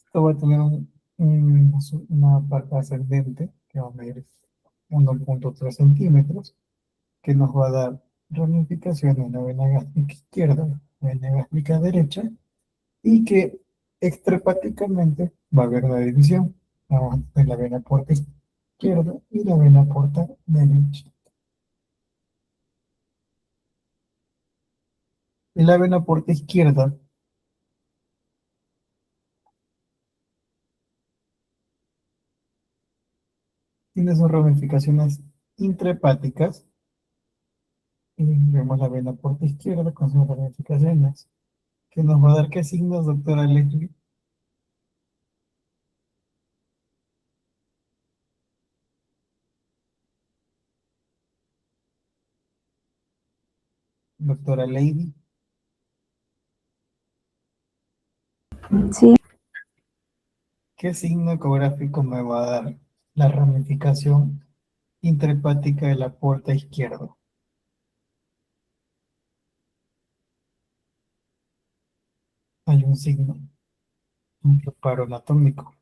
Esto va a tener una parte ascendente que va a medir 1,3 centímetros, que nos va a dar ramificación en la vena gástrica izquierda, vena gástrica derecha, y que extrahepáticamente va a haber una división. Vamos a tener la vena porta izquierda y la vena porta derecha. Y la vena porta izquierda tiene sus ramificaciones intrahepáticas, y vemos la vena porta izquierda con sus ramificaciones, que nos va a dar qué signos, doctora Leslie. Doctora Lady, Sí, ¿qué signo ecográfico me va a dar la ramificación intrahepática de la porta izquierda? Hay un signo, un reparo anatómico.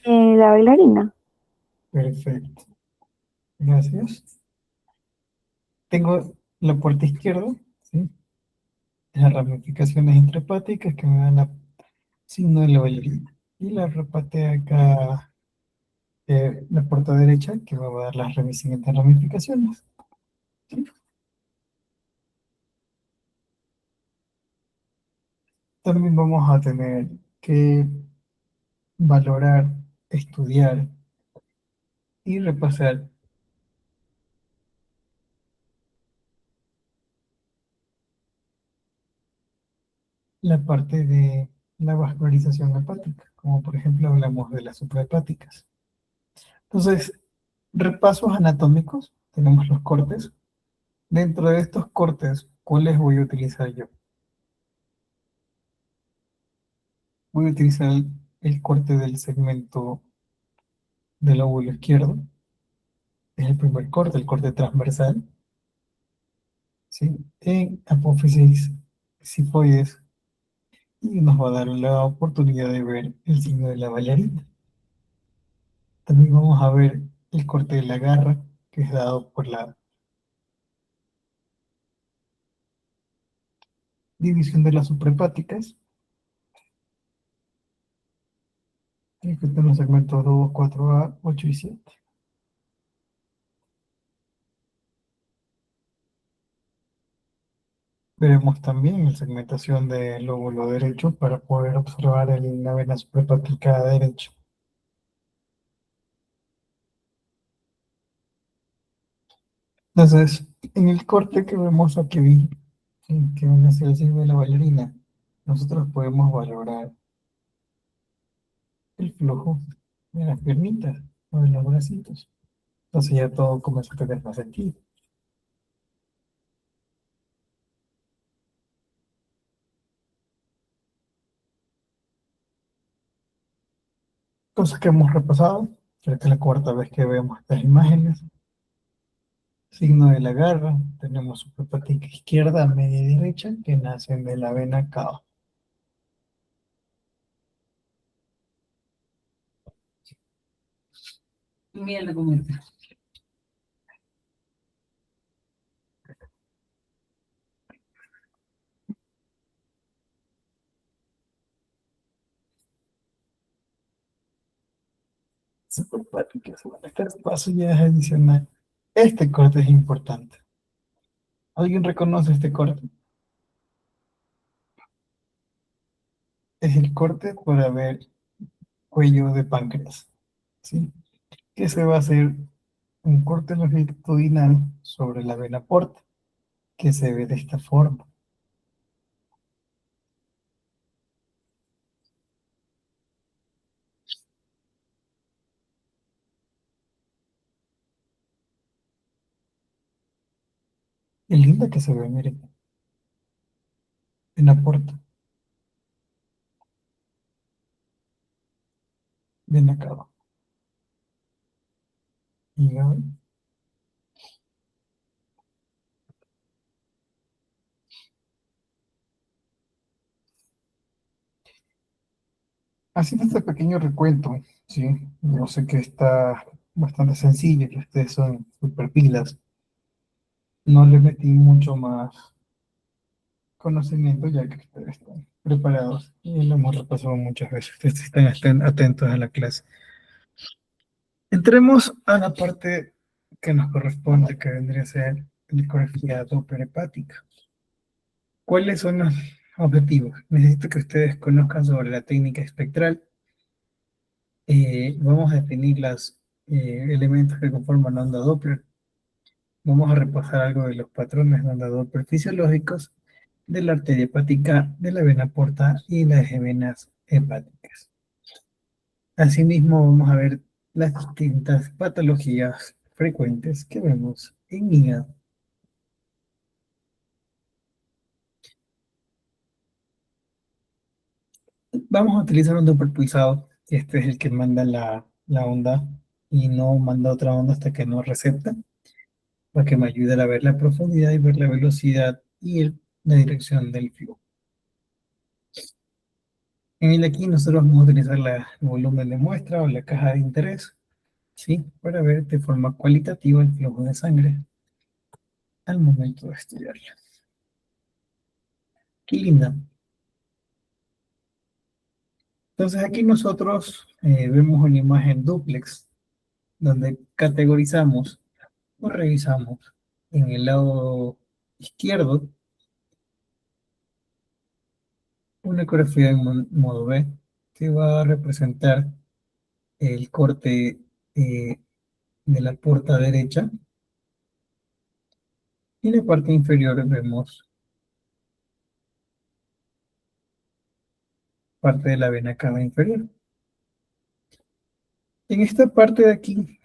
la bailarina. Perfecto, gracias. Tengo la puerta izquierda, ¿sí? Las ramificaciones intrahepáticas que me dan el signo de la bailarina. Y la repate acá, la puerta derecha, que me va a dar las siguientes ramificaciones. ¿Sí? También vamos a tener que valorar, estudiar y repasar la parte de la vascularización hepática, como por ejemplo hablamos de las suprahepáticas. Entonces, repasos anatómicos, tenemos los cortes. Dentro de estos cortes, ¿cuáles voy a utilizar yo? Voy a utilizar el corte del segmento del lóbulo izquierdo, es el primer corte, el corte transversal, ¿sí? En apófisis sifoides, y nos va a dar la oportunidad de ver el signo de la bailarina. También vamos a ver el corte de la garra, que es dado por la división de las suprahepáticas. Y aquí están los segmentos 2, 4A, 8 y 7. Veremos también la segmentación del lóbulo derecho para poder observar la vena suprahepática derecha. Entonces, en el corte que vemos aquí, que viene hacia el signo de la bailarina, nosotros podemos valorar el flujo de las piernitas o de los bracitos. Entonces ya todo comienza a tener más sentido. Cosas que hemos repasado, creo que es la cuarta vez que vemos estas imágenes. Signo de la garra, tenemos suprahepática izquierda, media y derecha, que nacen de la vena cava. Mira la comenta. Suprahepática, este paso ya es adicional. Este corte es importante. ¿Alguien reconoce este corte? Es el corte para ver cuello de páncreas, ¿sí? Que se va a hacer un corte longitudinal sobre la vena porta, que se ve de esta forma. Es linda que se ve, miren, vena porta, vena cava, hígado. Haciendo este pequeño recuento, ¿sí? Yo sé que está bastante sencillo, que ustedes son super pilas. No le metí mucho más conocimiento, ya que ustedes están preparados y lo hemos repasado muchas veces. Ustedes están atentos a la clase. Entremos a la parte que nos corresponde, que vendría a ser la ecografía doppler-hepática. ¿Cuáles son los objetivos? Necesito que ustedes conozcan sobre la técnica espectral. Vamos a definir los elementos que conforman la onda Doppler. Vamos a repasar algo de los patrones de onda Doppler fisiológicos de la arteria hepática, de la vena porta y las venas hepáticas. Asimismo, vamos a ver las distintas patologías frecuentes que vemos en hígado. Vamos a utilizar un Doppler pulsado. Este es el que manda la onda y no manda otra onda hasta que no recepta, para que me ayude a ver la profundidad y ver la velocidad y la dirección del flujo. En el aquí nosotros vamos a utilizar el volumen de muestra o la caja de interés, ¿sí? Para ver de forma cualitativa el flujo de sangre al momento de estudiarla. Qué linda. Entonces aquí nosotros vemos una imagen dúplex, donde categorizamos o revisamos en el lado izquierdo una ecografía en modo B, que va a representar el corte de la puerta derecha. Y en la parte inferior vemos parte de la vena cava inferior. En esta parte de aquí,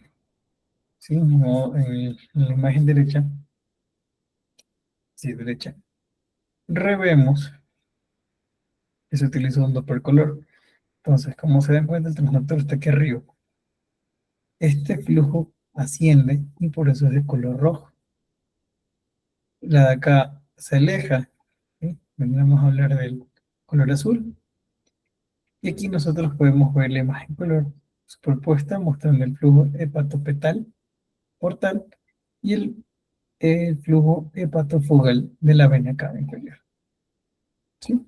¿sí? No, en la imagen derecha, sí, derecha, revemos que se utiliza un Doppler color. Entonces, como se dan cuenta, el transductor está aquí arriba. Este flujo asciende y por eso es de color rojo. La de acá se aleja, ¿sí? Vendremos a hablar del color azul. Y aquí nosotros podemos ver la imagen color superpuesta mostrando el flujo hepatopetal portal y el flujo hepatofugal de la vena cava inferior. ¿Sí?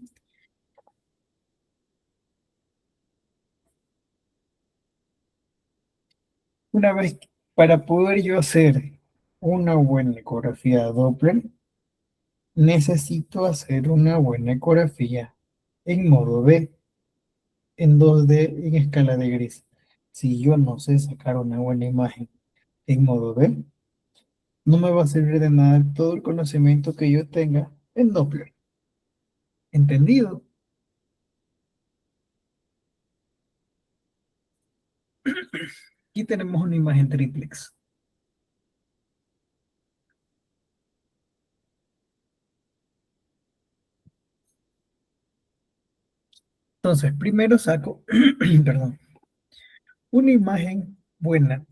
Una vez, para poder yo hacer una buena ecografía Doppler, necesito hacer una buena ecografía en modo B, en 2D, en escala de gris. Si yo no sé sacar una buena imagen en modo B, no me va a servir de nada todo el conocimiento que yo tenga en Doppler. ¿Entendido? Aquí tenemos una imagen triplex. Entonces, primero saco, perdón, una imagen buena,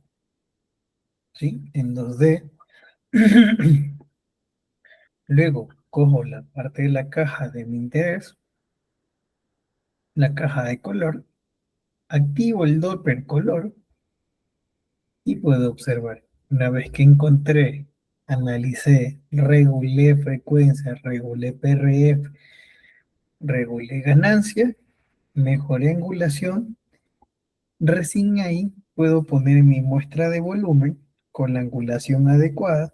¿sí? En 2D. Luego cojo la parte de la caja de mi interés, la caja de color, activo el Doppler color y puedo observar. Una vez que encontré, analicé, regulé frecuencia, regulé PRF, regulé ganancia, mejoré angulación, recién ahí puedo poner mi muestra de volumen con la angulación adecuada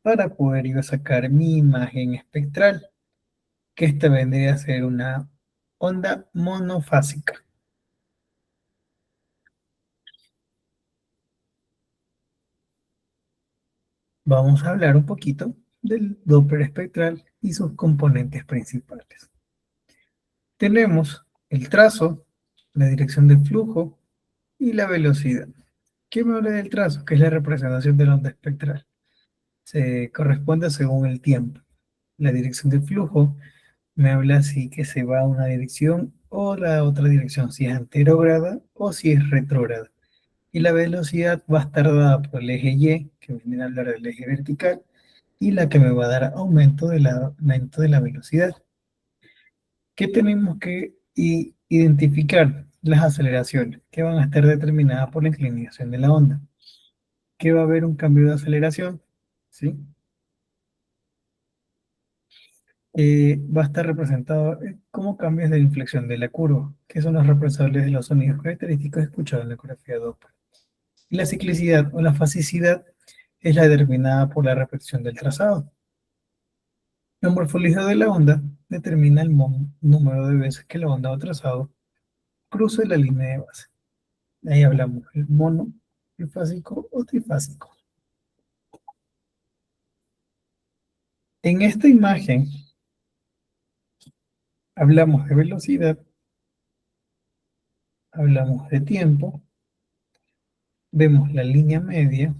para poder yo sacar mi imagen espectral, que esta vendría a ser una onda monofásica. Vamos a hablar un poquito del Doppler espectral y sus componentes principales. Tenemos el trazo, la dirección del flujo y la velocidad. ¿Qué me habla del trazo? Que es la representación de la onda espectral. Se corresponde según el tiempo. La dirección del flujo me habla si que se va a una dirección o la otra dirección, si es anterógrada o si es retrógrada. Y la velocidad va a estar dada por el eje Y, que viene a hablar del eje vertical, y la que me va a dar aumento de la velocidad. ¿Qué tenemos que identificar? Las aceleraciones, que van a estar determinadas por la inclinación de la onda. Que va a haber un cambio de aceleración, ¿sí? Va a estar representado como cambios de inflexión de la curva, que son los responsables de los sonidos característicos escuchados en la ecografía Doppler. Y la ciclicidad o la fasicidad es la determinada por la repetición del trazado. La morfología de la onda determina el número de veces que la onda o trazado cruza la línea de base. Ahí hablamos el mono, trifásico o trifásico. En esta imagen hablamos de velocidad, hablamos de tiempo, vemos la línea media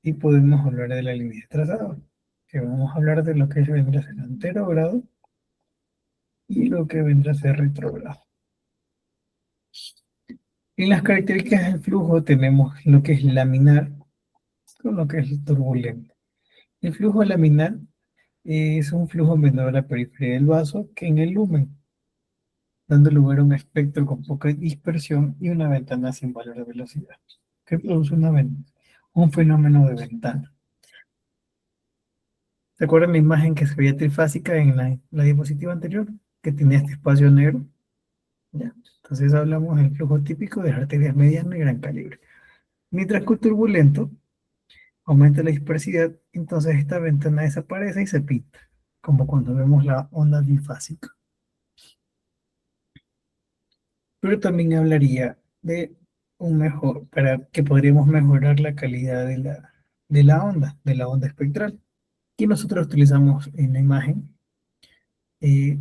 y podemos hablar de la línea de trazado, que vamos a hablar de lo que vendrá a ser anterógrado y lo que vendrá a ser retrógrado. En las características del flujo tenemos lo que es laminar con lo que es turbulento. El flujo laminar es un flujo menor a la periferia del vaso que en el lumen, dando lugar a un espectro con poca dispersión y una ventana sin valor de velocidad. ¿Qué produce una ventana? Un fenómeno de ventana. ¿Se acuerdan la imagen que se veía trifásica en la diapositiva anterior? Que tenía este espacio negro. ¿Ya? Entonces hablamos del flujo típico de arterias medianas y gran calibre. Mientras que el turbulento aumenta la dispersidad, entonces esta ventana desaparece y se pinta, como cuando vemos la onda bifásica. pero también hablaría de un mejor, para que podríamos mejorar la calidad de la onda espectral. Que nosotros utilizamos en la imagen, eh,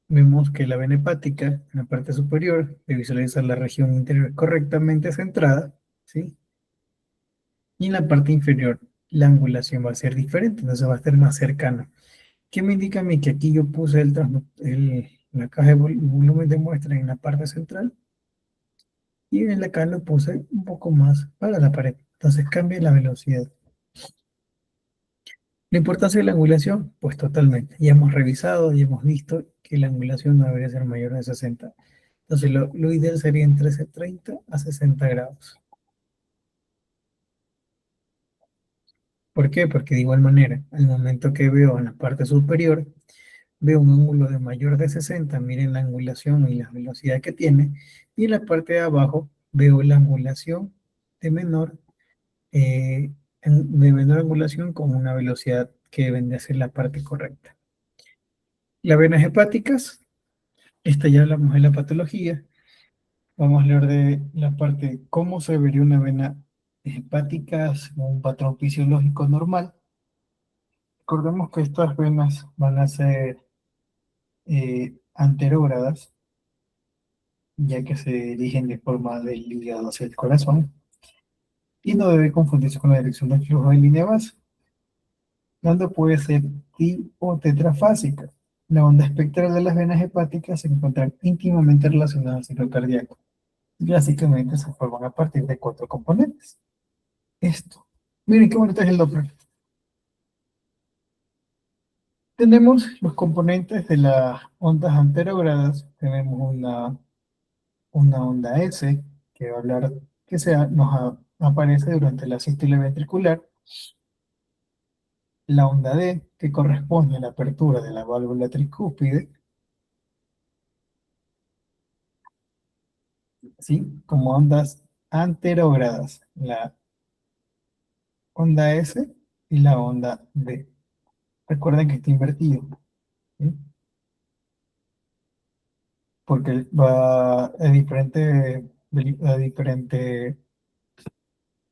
vemos que la vena hepática en la parte superior de visualizar la región interior correctamente centrada, ¿sí? Y en la parte inferior la angulación va a ser diferente, entonces va a ser más cercana. ¿Qué me indica a mí? Que aquí yo puse la caja de volumen de muestra en la parte central y en la acá lo puse un poco más para la pared. Entonces cambia la velocidad. La importancia de la angulación, pues totalmente. Ya hemos revisado y hemos visto que la angulación no debería ser mayor de 60. Entonces lo ideal sería entre 30 a 60 grados. ¿Por qué? Porque de igual manera, al momento que veo en la parte superior, veo un ángulo de mayor de 60, miren la angulación y la velocidad que tiene, y en la parte de abajo veo la angulación de menor, eh, de menor angulación con una velocidad que vende a ser la parte correcta. Las venas hepáticas, esta ya hablamos de la patología, vamos a hablar de la parte de cómo se vería una vena hepática según un patrón fisiológico normal. Recordemos que estas venas van a ser anterógradas, ya que se dirigen de forma del hígado hacia el corazón, y no debe confundirse con la dirección del flujo de línea base, donde puede ser tri o tetrafásica. La onda espectral de las venas hepáticas se encuentran íntimamente relacionadas al ciclo cardíaco. Y básicamente se forman a partir de 4 componentes. Esto. Miren qué bonito es el Doppler. Tenemos los componentes de las ondas anterógradas. Tenemos una onda S, que va a hablar, aparece durante la sístole ventricular. La onda D, que corresponde a la apertura de la válvula tricúspide, ¿sí? Como ondas anterógradas, la onda S y la onda D. Recuerden que está invertido, ¿sí? Porque va a diferente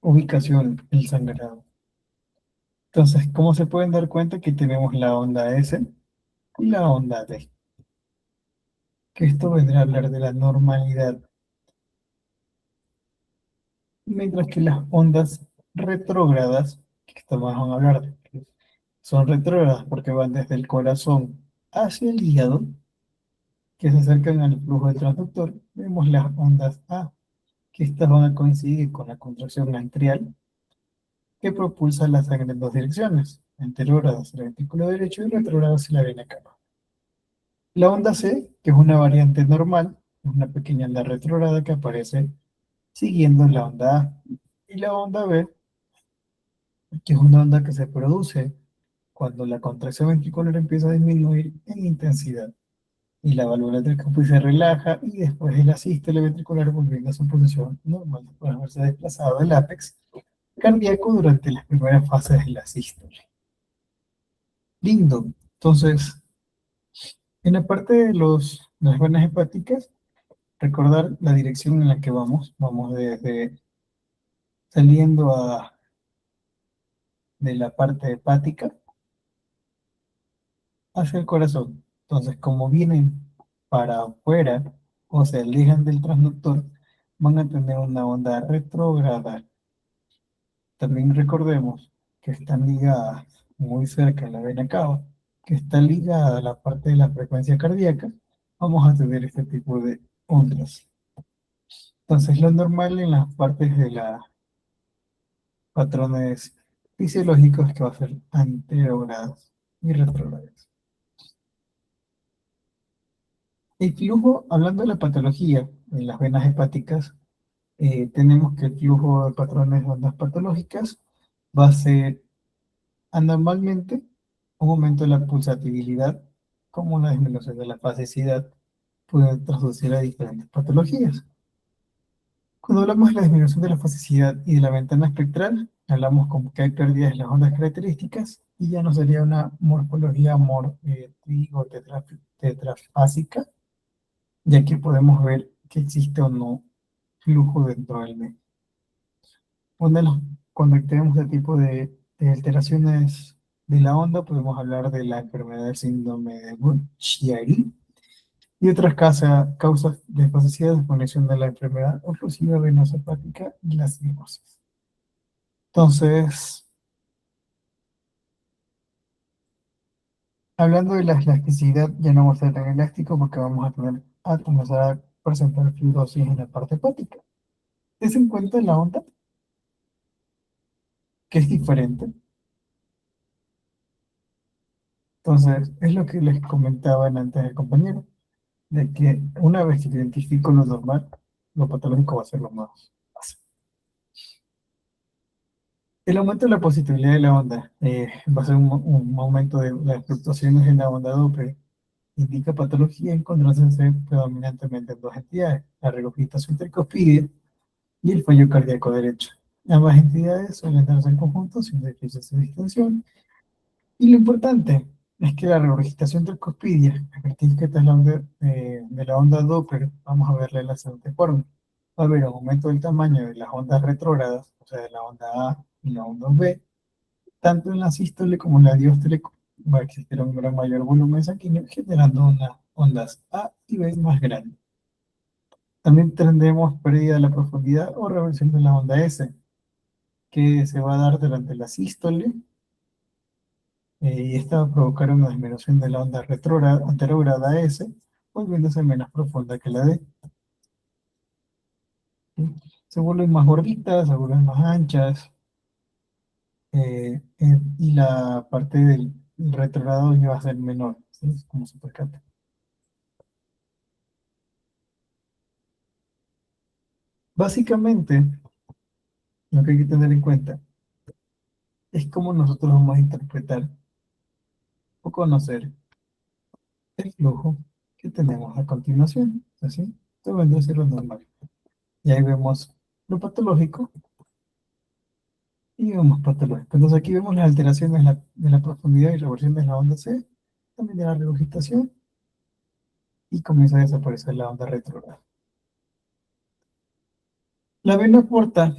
ubicación el sangrado. Entonces, ¿cómo se pueden dar cuenta? Que tenemos la onda S y la onda D. Que esto vendrá a hablar de la normalidad. Mientras que las ondas retrógradas, que esto vamos a hablar, que son retrógradas porque van desde el corazón hacia el hígado, que se acercan al flujo del transductor, vemos las ondas A, que estas van a coincidir con la contracción atrial, que propulsa la sangre en dos direcciones, anterógrada hacia el ventrículo derecho y retrógrada hacia la vena cava. La onda C, que es una variante normal, es una pequeña onda retrógrada que aparece siguiendo la onda A. Y la onda B, que es una onda que se produce cuando la contracción ventricular empieza a disminuir en intensidad y la válvula tricúspide se relaja y después de la sístole ventricular volviendo a su posición normal después de haberse desplazado del ápex cardíaco durante las primeras fases de la sístole. Lindo. Entonces, en la parte de las venas hepáticas, recordar la dirección en la que vamos. Vamos desde saliendo de la parte hepática hacia el corazón. Entonces, como vienen para afuera o se alejan del transductor, van a tener una onda retrógrada. También recordemos que están ligadas muy cerca a la vena cava, que está ligada a la parte de la frecuencia cardíaca. Vamos a tener este tipo de ondas. Entonces, lo normal en las partes de los patrones fisiológicos que va a ser anterógradas y retrógradas. El flujo, hablando de la patología en las venas hepáticas, tenemos que el flujo de patrones de ondas patológicas va a ser anormalmente un aumento de la pulsatividad, como una disminución de la pasicidad, puede traducir a diferentes patologías. Cuando hablamos de la disminución de la fasicidad y de la ventana espectral, hablamos como que hay pérdidas de las ondas características y ya no sería una morfología tri o tetrafásica, Y aquí podemos ver que existe o no flujo dentro del medio. Cuando tenemos este tipo de alteraciones de la onda, podemos hablar de la enfermedad del síndrome de Buchiari y otras causas desasociadas de conexión de la enfermedad oclusiva venosa hepática y la cirrosis. Entonces, hablando de la elasticidad, ya no vamos a ser tan elástico porque vamos a comenzar a presentar fibrosis en la parte hepática. ¿Te en cuenta la onda? Que es diferente. Entonces, es lo que les comentaba antes el compañero, de que una vez que identifico lo normal, lo patológico va a ser lo más fácil. El aumento de la positividad de la onda va a ser un aumento de las fluctuaciones en la onda Doppler. Indica patología encontrándose predominantemente en dos entidades, la regurgitación tricuspidia y el fallo cardíaco derecho. Ambas entidades suelen darse en conjunto sin déficit de distinción. Y lo importante es que la regurgitación tricuspidia, la característica de la onda Doppler, vamos a verla de la siguiente forma. Va a haber un aumento del tamaño de las ondas retrógradas, o sea, de la onda A y la onda B, tanto en la sístole como en la diástole va a existir un gran mayor volumen sanguíneo, generando unas ondas A y B más grandes. También tendremos pérdida de la profundidad o reversión de la onda S, que se va a dar durante la sístole, y esta va a provocar una disminución de la onda retrógrada anterograda S, volviéndose menos profunda que la D. ¿Sí? Se vuelven más gorditas, se vuelven más anchas, y la parte del retrogrado ya va a ser menor, ¿sí? Como se percata. Básicamente, lo que hay que tener en cuenta es cómo nosotros vamos a interpretar o conocer el flujo que tenemos a continuación. ¿Así? Esto vendría a ser lo normal. Y ahí vemos lo patológico y vemos patológico. Entonces aquí vemos las alteraciones de la profundidad y reversión de la onda C, también de la regurgitación, y comienza a desaparecer la onda retrógrada. La vena porta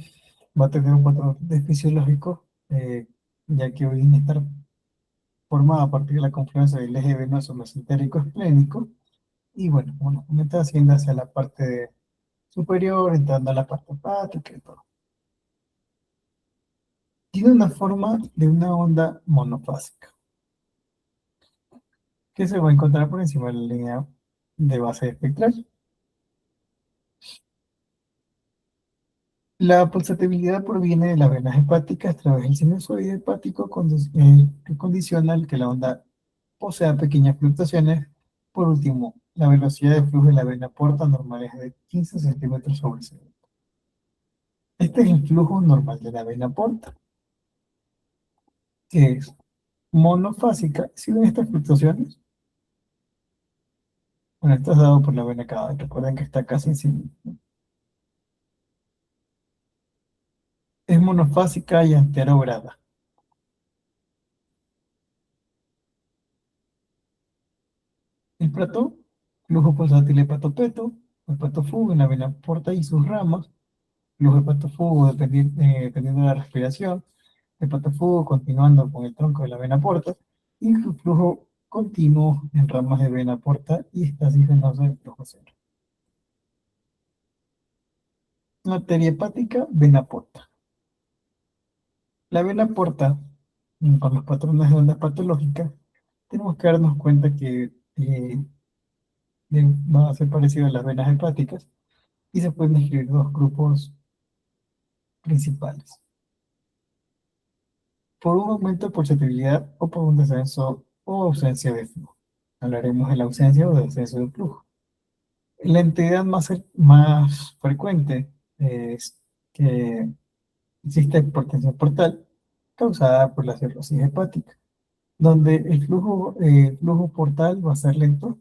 va a tener un patrón fisiológico, ya que viene a estar formada a partir de la confluencia del eje venoso mesentérico esplénico, y bueno, comienza asciende hacia la parte superior, entrando a la parte hepática y todo. Tiene una forma de una onda monofásica, que se va a encontrar por encima de la línea de base espectral. La pulsatividad proviene de las venas hepáticas a través del sinusoide hepático que condiciona el que la onda posea pequeñas fluctuaciones. Por último, la velocidad de flujo de la vena porta normal es de 15 centímetros sobre segundo. Este es el flujo normal de la vena porta, que es monofásica. ¿Sí ven estas fluctuaciones? Bueno, esto es dado por la vena cava. Recuerden que está casi encima. Es monofásica y anterograda. El plató, flujo pulsátil hepatopeto, hepatofugo en la vena porta y sus ramas, flujo hepatofugo dependiendo de la respiración, hepatofugo continuando con el tronco de la vena porta, y su flujo continuo en ramas de vena porta y estasis venosa de flujo cero. Arteria hepática, vena porta. La vena porta, con los patrones de ondas patológicas, tenemos que darnos cuenta que va a ser parecido a las venas hepáticas, y se pueden escribir dos grupos principales: por un aumento de pulsatividad o por un descenso o ausencia de flujo. Hablaremos de la ausencia o del descenso de flujo. La entidad más frecuente es que existe hipertensión portal causada por la cirrosis hepática, donde el flujo portal va a ser lento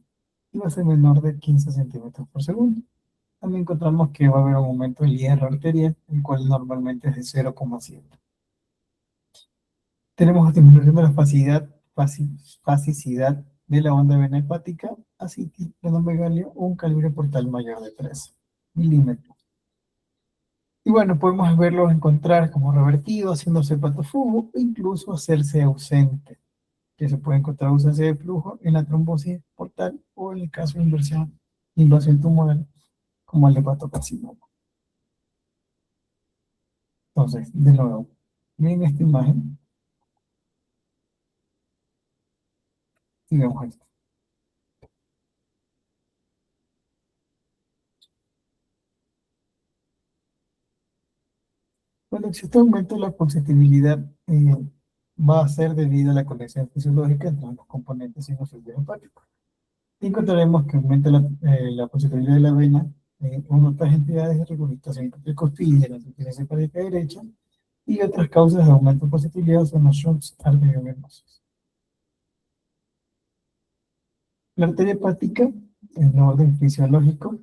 y va a ser menor de 15 centímetros por segundo. También encontramos que va a haber un aumento del hierro arterial, el cual normalmente es de 0,7. Tenemos disminución de la fasicidad de la onda vena hepática a cistiplenomegalia o un calibre portal mayor de 3 milímetros. Y bueno, podemos verlos encontrar como revertido, haciéndose hepatofugo, o incluso hacerse ausente, que se puede encontrar ausencia de flujo en la trombosis portal o en el caso de invasión tumoral, como el hepatocarcinoma. Entonces, de nuevo, miren esta imagen y vemos esto. Bueno, si este aumento de la pulsatividad va a ser debido a la conexión fisiológica entre los componentes sinusoideo hepáticos. Y encontraremos que aumenta la pulsatividad de la vena con otras entidades de regurgitación intercostil, la insuficiencia hepática derecha, y otras causas de aumento de pulsatividad son los shunts arteriovenosos. La arteria hepática, en orden fisiológico,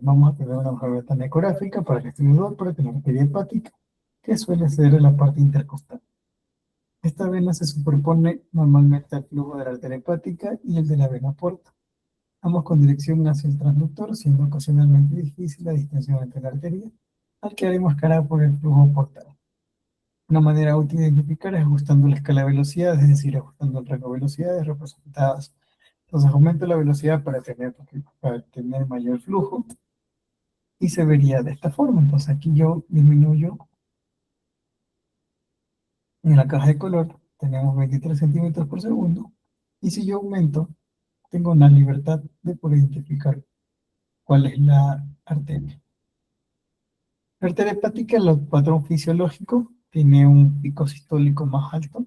vamos a tener una hoja ecográfica para el estudio Doppler de la arteria hepática, que suele ser en la parte intercostal. Esta vena se superpone normalmente al flujo de la arteria hepática y el de la vena porta, ambos con dirección hacia el transductor, siendo ocasionalmente difícil la distinción entre la arteria, al quedar enmascarada por el flujo portal. Una manera útil de identificar es ajustando la escala de velocidad, es decir, ajustando el rango de velocidades representadas. Entonces aumento la velocidad para tener mayor flujo y se vería de esta forma. Entonces aquí yo disminuyo en la caja de color, tenemos 23 centímetros por segundo, y si yo aumento, tengo una libertad de poder identificar cuál es la arteria. La arteria hepática, el patrón fisiológico, tiene un pico sistólico más alto,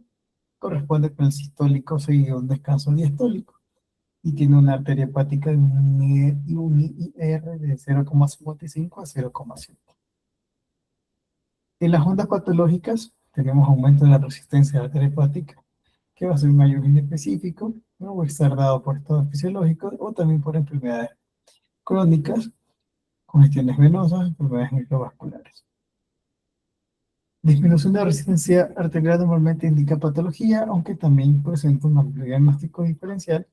corresponde con el sistólico seguido de un descanso diastólico, y tiene una arteria hepática de un IR de 0,55 a 0,7. En las ondas patológicas tenemos aumento de la resistencia de la arteria hepática, que va a ser un ayuno específico, ¿no? O estar dado por estados fisiológicos o también por enfermedades crónicas, congestiones venosas, enfermedades microvasculares. Disminución de la resistencia arterial normalmente indica patología, aunque también presenta un amplio diagnóstico diferencial,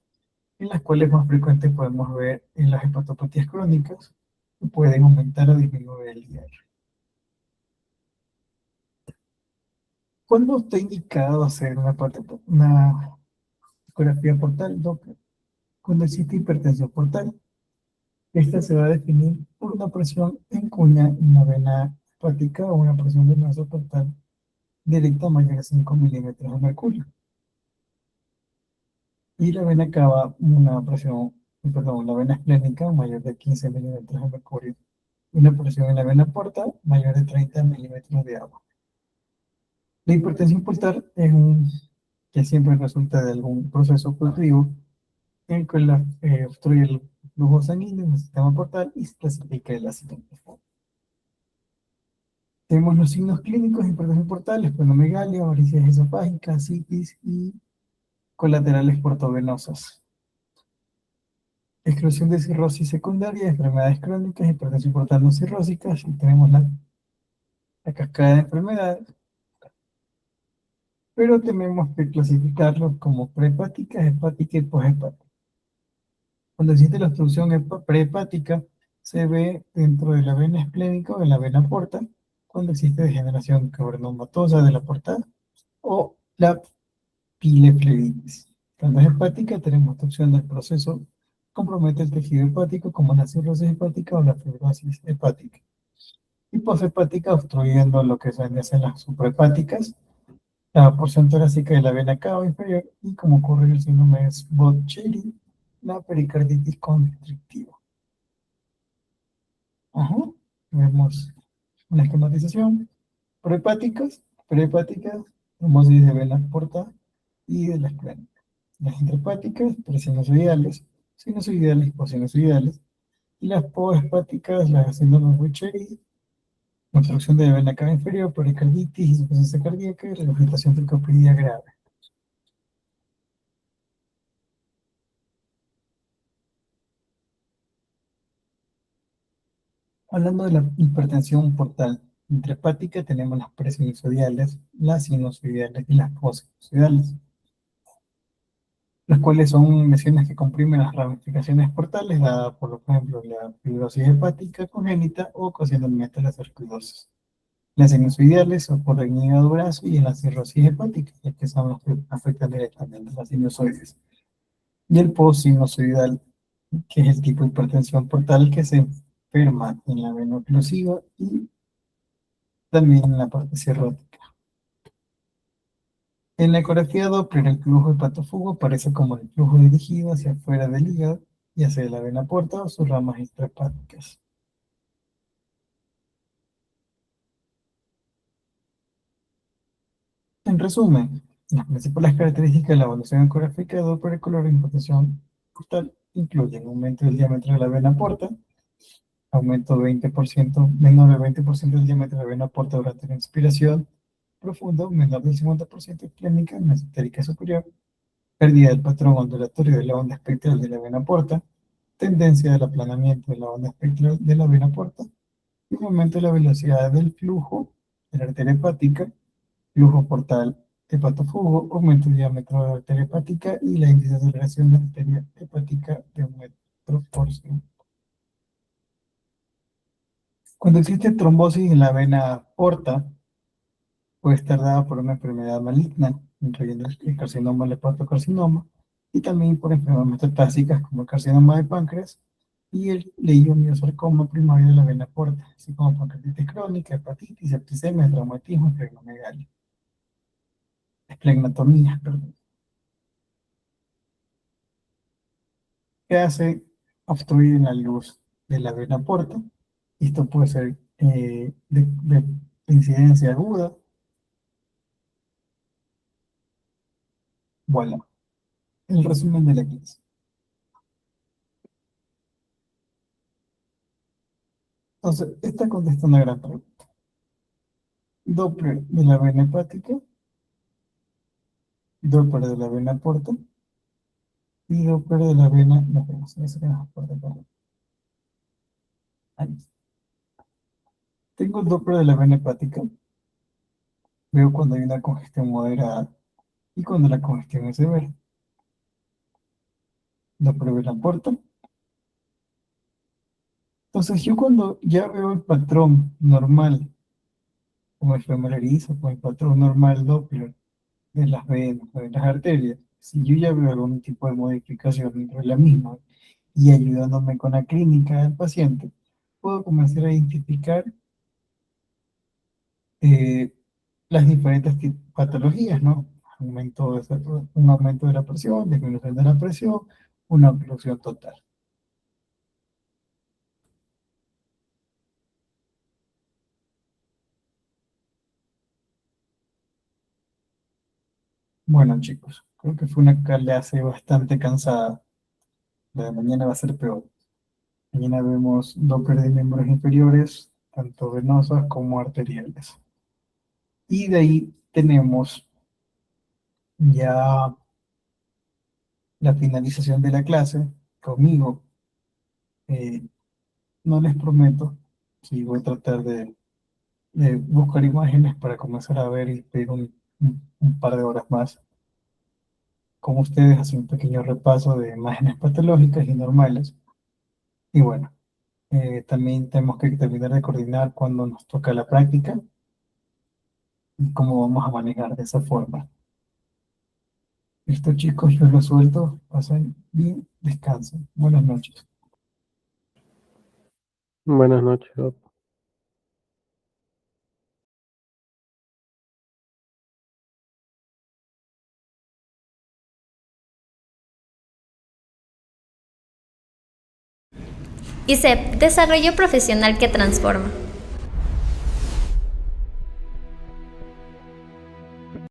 en las cuales más frecuente podemos ver en las hepatopatías crónicas, que pueden aumentar o disminuir el IR. ¿Cuándo está indicado hacer una ecografía portal Doppler? Cuando existe hipertensión portal. Esta se va a definir por una presión en cuña en la vena hepática o una presión venosa portal directa mayor a 5 milímetros de mercurio. Y la vena cava una presión, perdón, la vena esplénica mayor de 15 milímetros de mercurio. Una presión en la vena porta mayor de 30 milímetros de agua. La hipertensión portal es que siempre resulta de algún proceso ocurrido en el que obstruye el flujo sanguíneo en el sistema portal y se clasifica de la siguiente forma. Tenemos los signos clínicos de hipertensión portal: esplenomegalia, varices esofágicas, citis y colaterales portovenosas. Exclusión de cirrosis secundaria, enfermedades crónicas, hipertensión portal no cirrósicas, y tenemos la cascada de enfermedades, pero tenemos que clasificarlos como prehepática, hepática y poshepática. Cuando existe la obstrucción prehepática, se ve dentro de la vena esplénica o de la vena porta, cuando existe degeneración cavernomatosa de la portada o la pileflebitis. Cuando es hepática, tenemos obstrucción del proceso, compromete el tejido hepático, como la cirrosis hepática o la fibrosis hepática. Y poshepática, obstruyendo lo que son las suprahepáticas, la porción torácica de la vena cava inferior, y como ocurre en el síndrome de Budd-Chiari, la pericarditis constrictiva. Ajá. Vemos una esquematización. Prehepáticas, trombosis de venas porta y de las crónicas. Las intrahepáticas, presinusoidales, sinusoidales y posinusoidales. Y las poshepáticas, las síndrome de Budd-Chiari, obstrucción de la vena cava inferior, pericarditis, insuficiencia cardíaca y regurgitación tricopenia grave. Hablando de la hipertensión portal intrahepática, tenemos las presinusoidales, las sinusoidales y las posinusoidales. las cuales son lesiones que comprimen las ramificaciones portales dadas por ejemplo, la fibrosis hepática congénita o ocasionalmente la sarcoidosis. Las sinusoidales ocurren en el hígado graso y en la cirrosis hepática, ya que son las que afectan directamente las sinusoides. Y el postsinusoidal, que es el tipo de hipertensión portal que se enferma en la vena oclusiva y también en la parte cirrótica. En la ecografía Doppler, el flujo hepatofugo aparece como el flujo dirigido hacia afuera del hígado y hacia la vena porta o sus ramas intrahepáticas. En resumen, las principales características de la evaluación ecográfica de Doppler de color e hipertensión portal incluyen aumento del diámetro de la vena porta, aumento 20%, menor del 20% del diámetro de la vena porta durante la inspiración, profundo, menor del 50% clínica, mesentérica superior, pérdida del patrón ondulatorio de la onda espectral de la vena porta, tendencia del aplanamiento de la onda espectral de la vena porta, y un aumento de la velocidad del flujo de la arteria hepática, flujo portal hepatofugo, aumento del diámetro de la arteria hepática y la índice de aceleración de la arteria hepática de 1 metro por segundo. Cuando existe trombosis en la vena porta, puede estar dada por una enfermedad maligna, incluyendo el carcinoma, el hepatocarcinoma, y también por enfermedades metastásicas como el carcinoma de páncreas y el leiomiosarcoma primario de la vena porta, así como pancreatitis crónica, hepatitis, septicemia, traumatismo, esplenomegalia. Esplenotomía, perdón. ¿Qué hace? Obstruir la luz de la vena porta. Esto puede ser de incidencia aguda. Voilà, el resumen de la clase. Entonces, esta contesta una gran pregunta. Doppler de la vena hepática, Doppler de la vena porta y Doppler de la vena, no sé por acá. Ahí. Tengo el Doppler de la vena hepática, veo cuando hay una congestión moderada y cuando la congestión es severa. Doppler de la porta. Entonces, yo cuando ya veo el patrón normal, como el femoralizo, con el patrón normal Doppler de las venas, de las arterias, si yo ya veo algún tipo de modificación dentro de la misma y ayudándome con la clínica del paciente, puedo comenzar a identificar eh, las diferentes patologías, ¿no? Un aumento de la presión, disminución de la presión, una oclusión total. Bueno, chicos, creo que fue una clase bastante cansada. La de mañana va a ser peor. Mañana vemos Doppler de miembros inferiores, tanto venosas como arteriales. Y de ahí tenemos ya la finalización de la clase conmigo. No les prometo si voy a tratar de buscar imágenes para comenzar a ver y pedir un par de horas más con ustedes, hacer un pequeño repaso de imágenes patológicas y normales. Y bueno, también tenemos que terminar de coordinar cuando nos toca la práctica y cómo vamos a manejar de esa forma. Listo, chicos, yo los suelto. Pasen bien, descansen. Buenas noches. Buenas noches, Doc. ISEP, desarrollo profesional que transforma.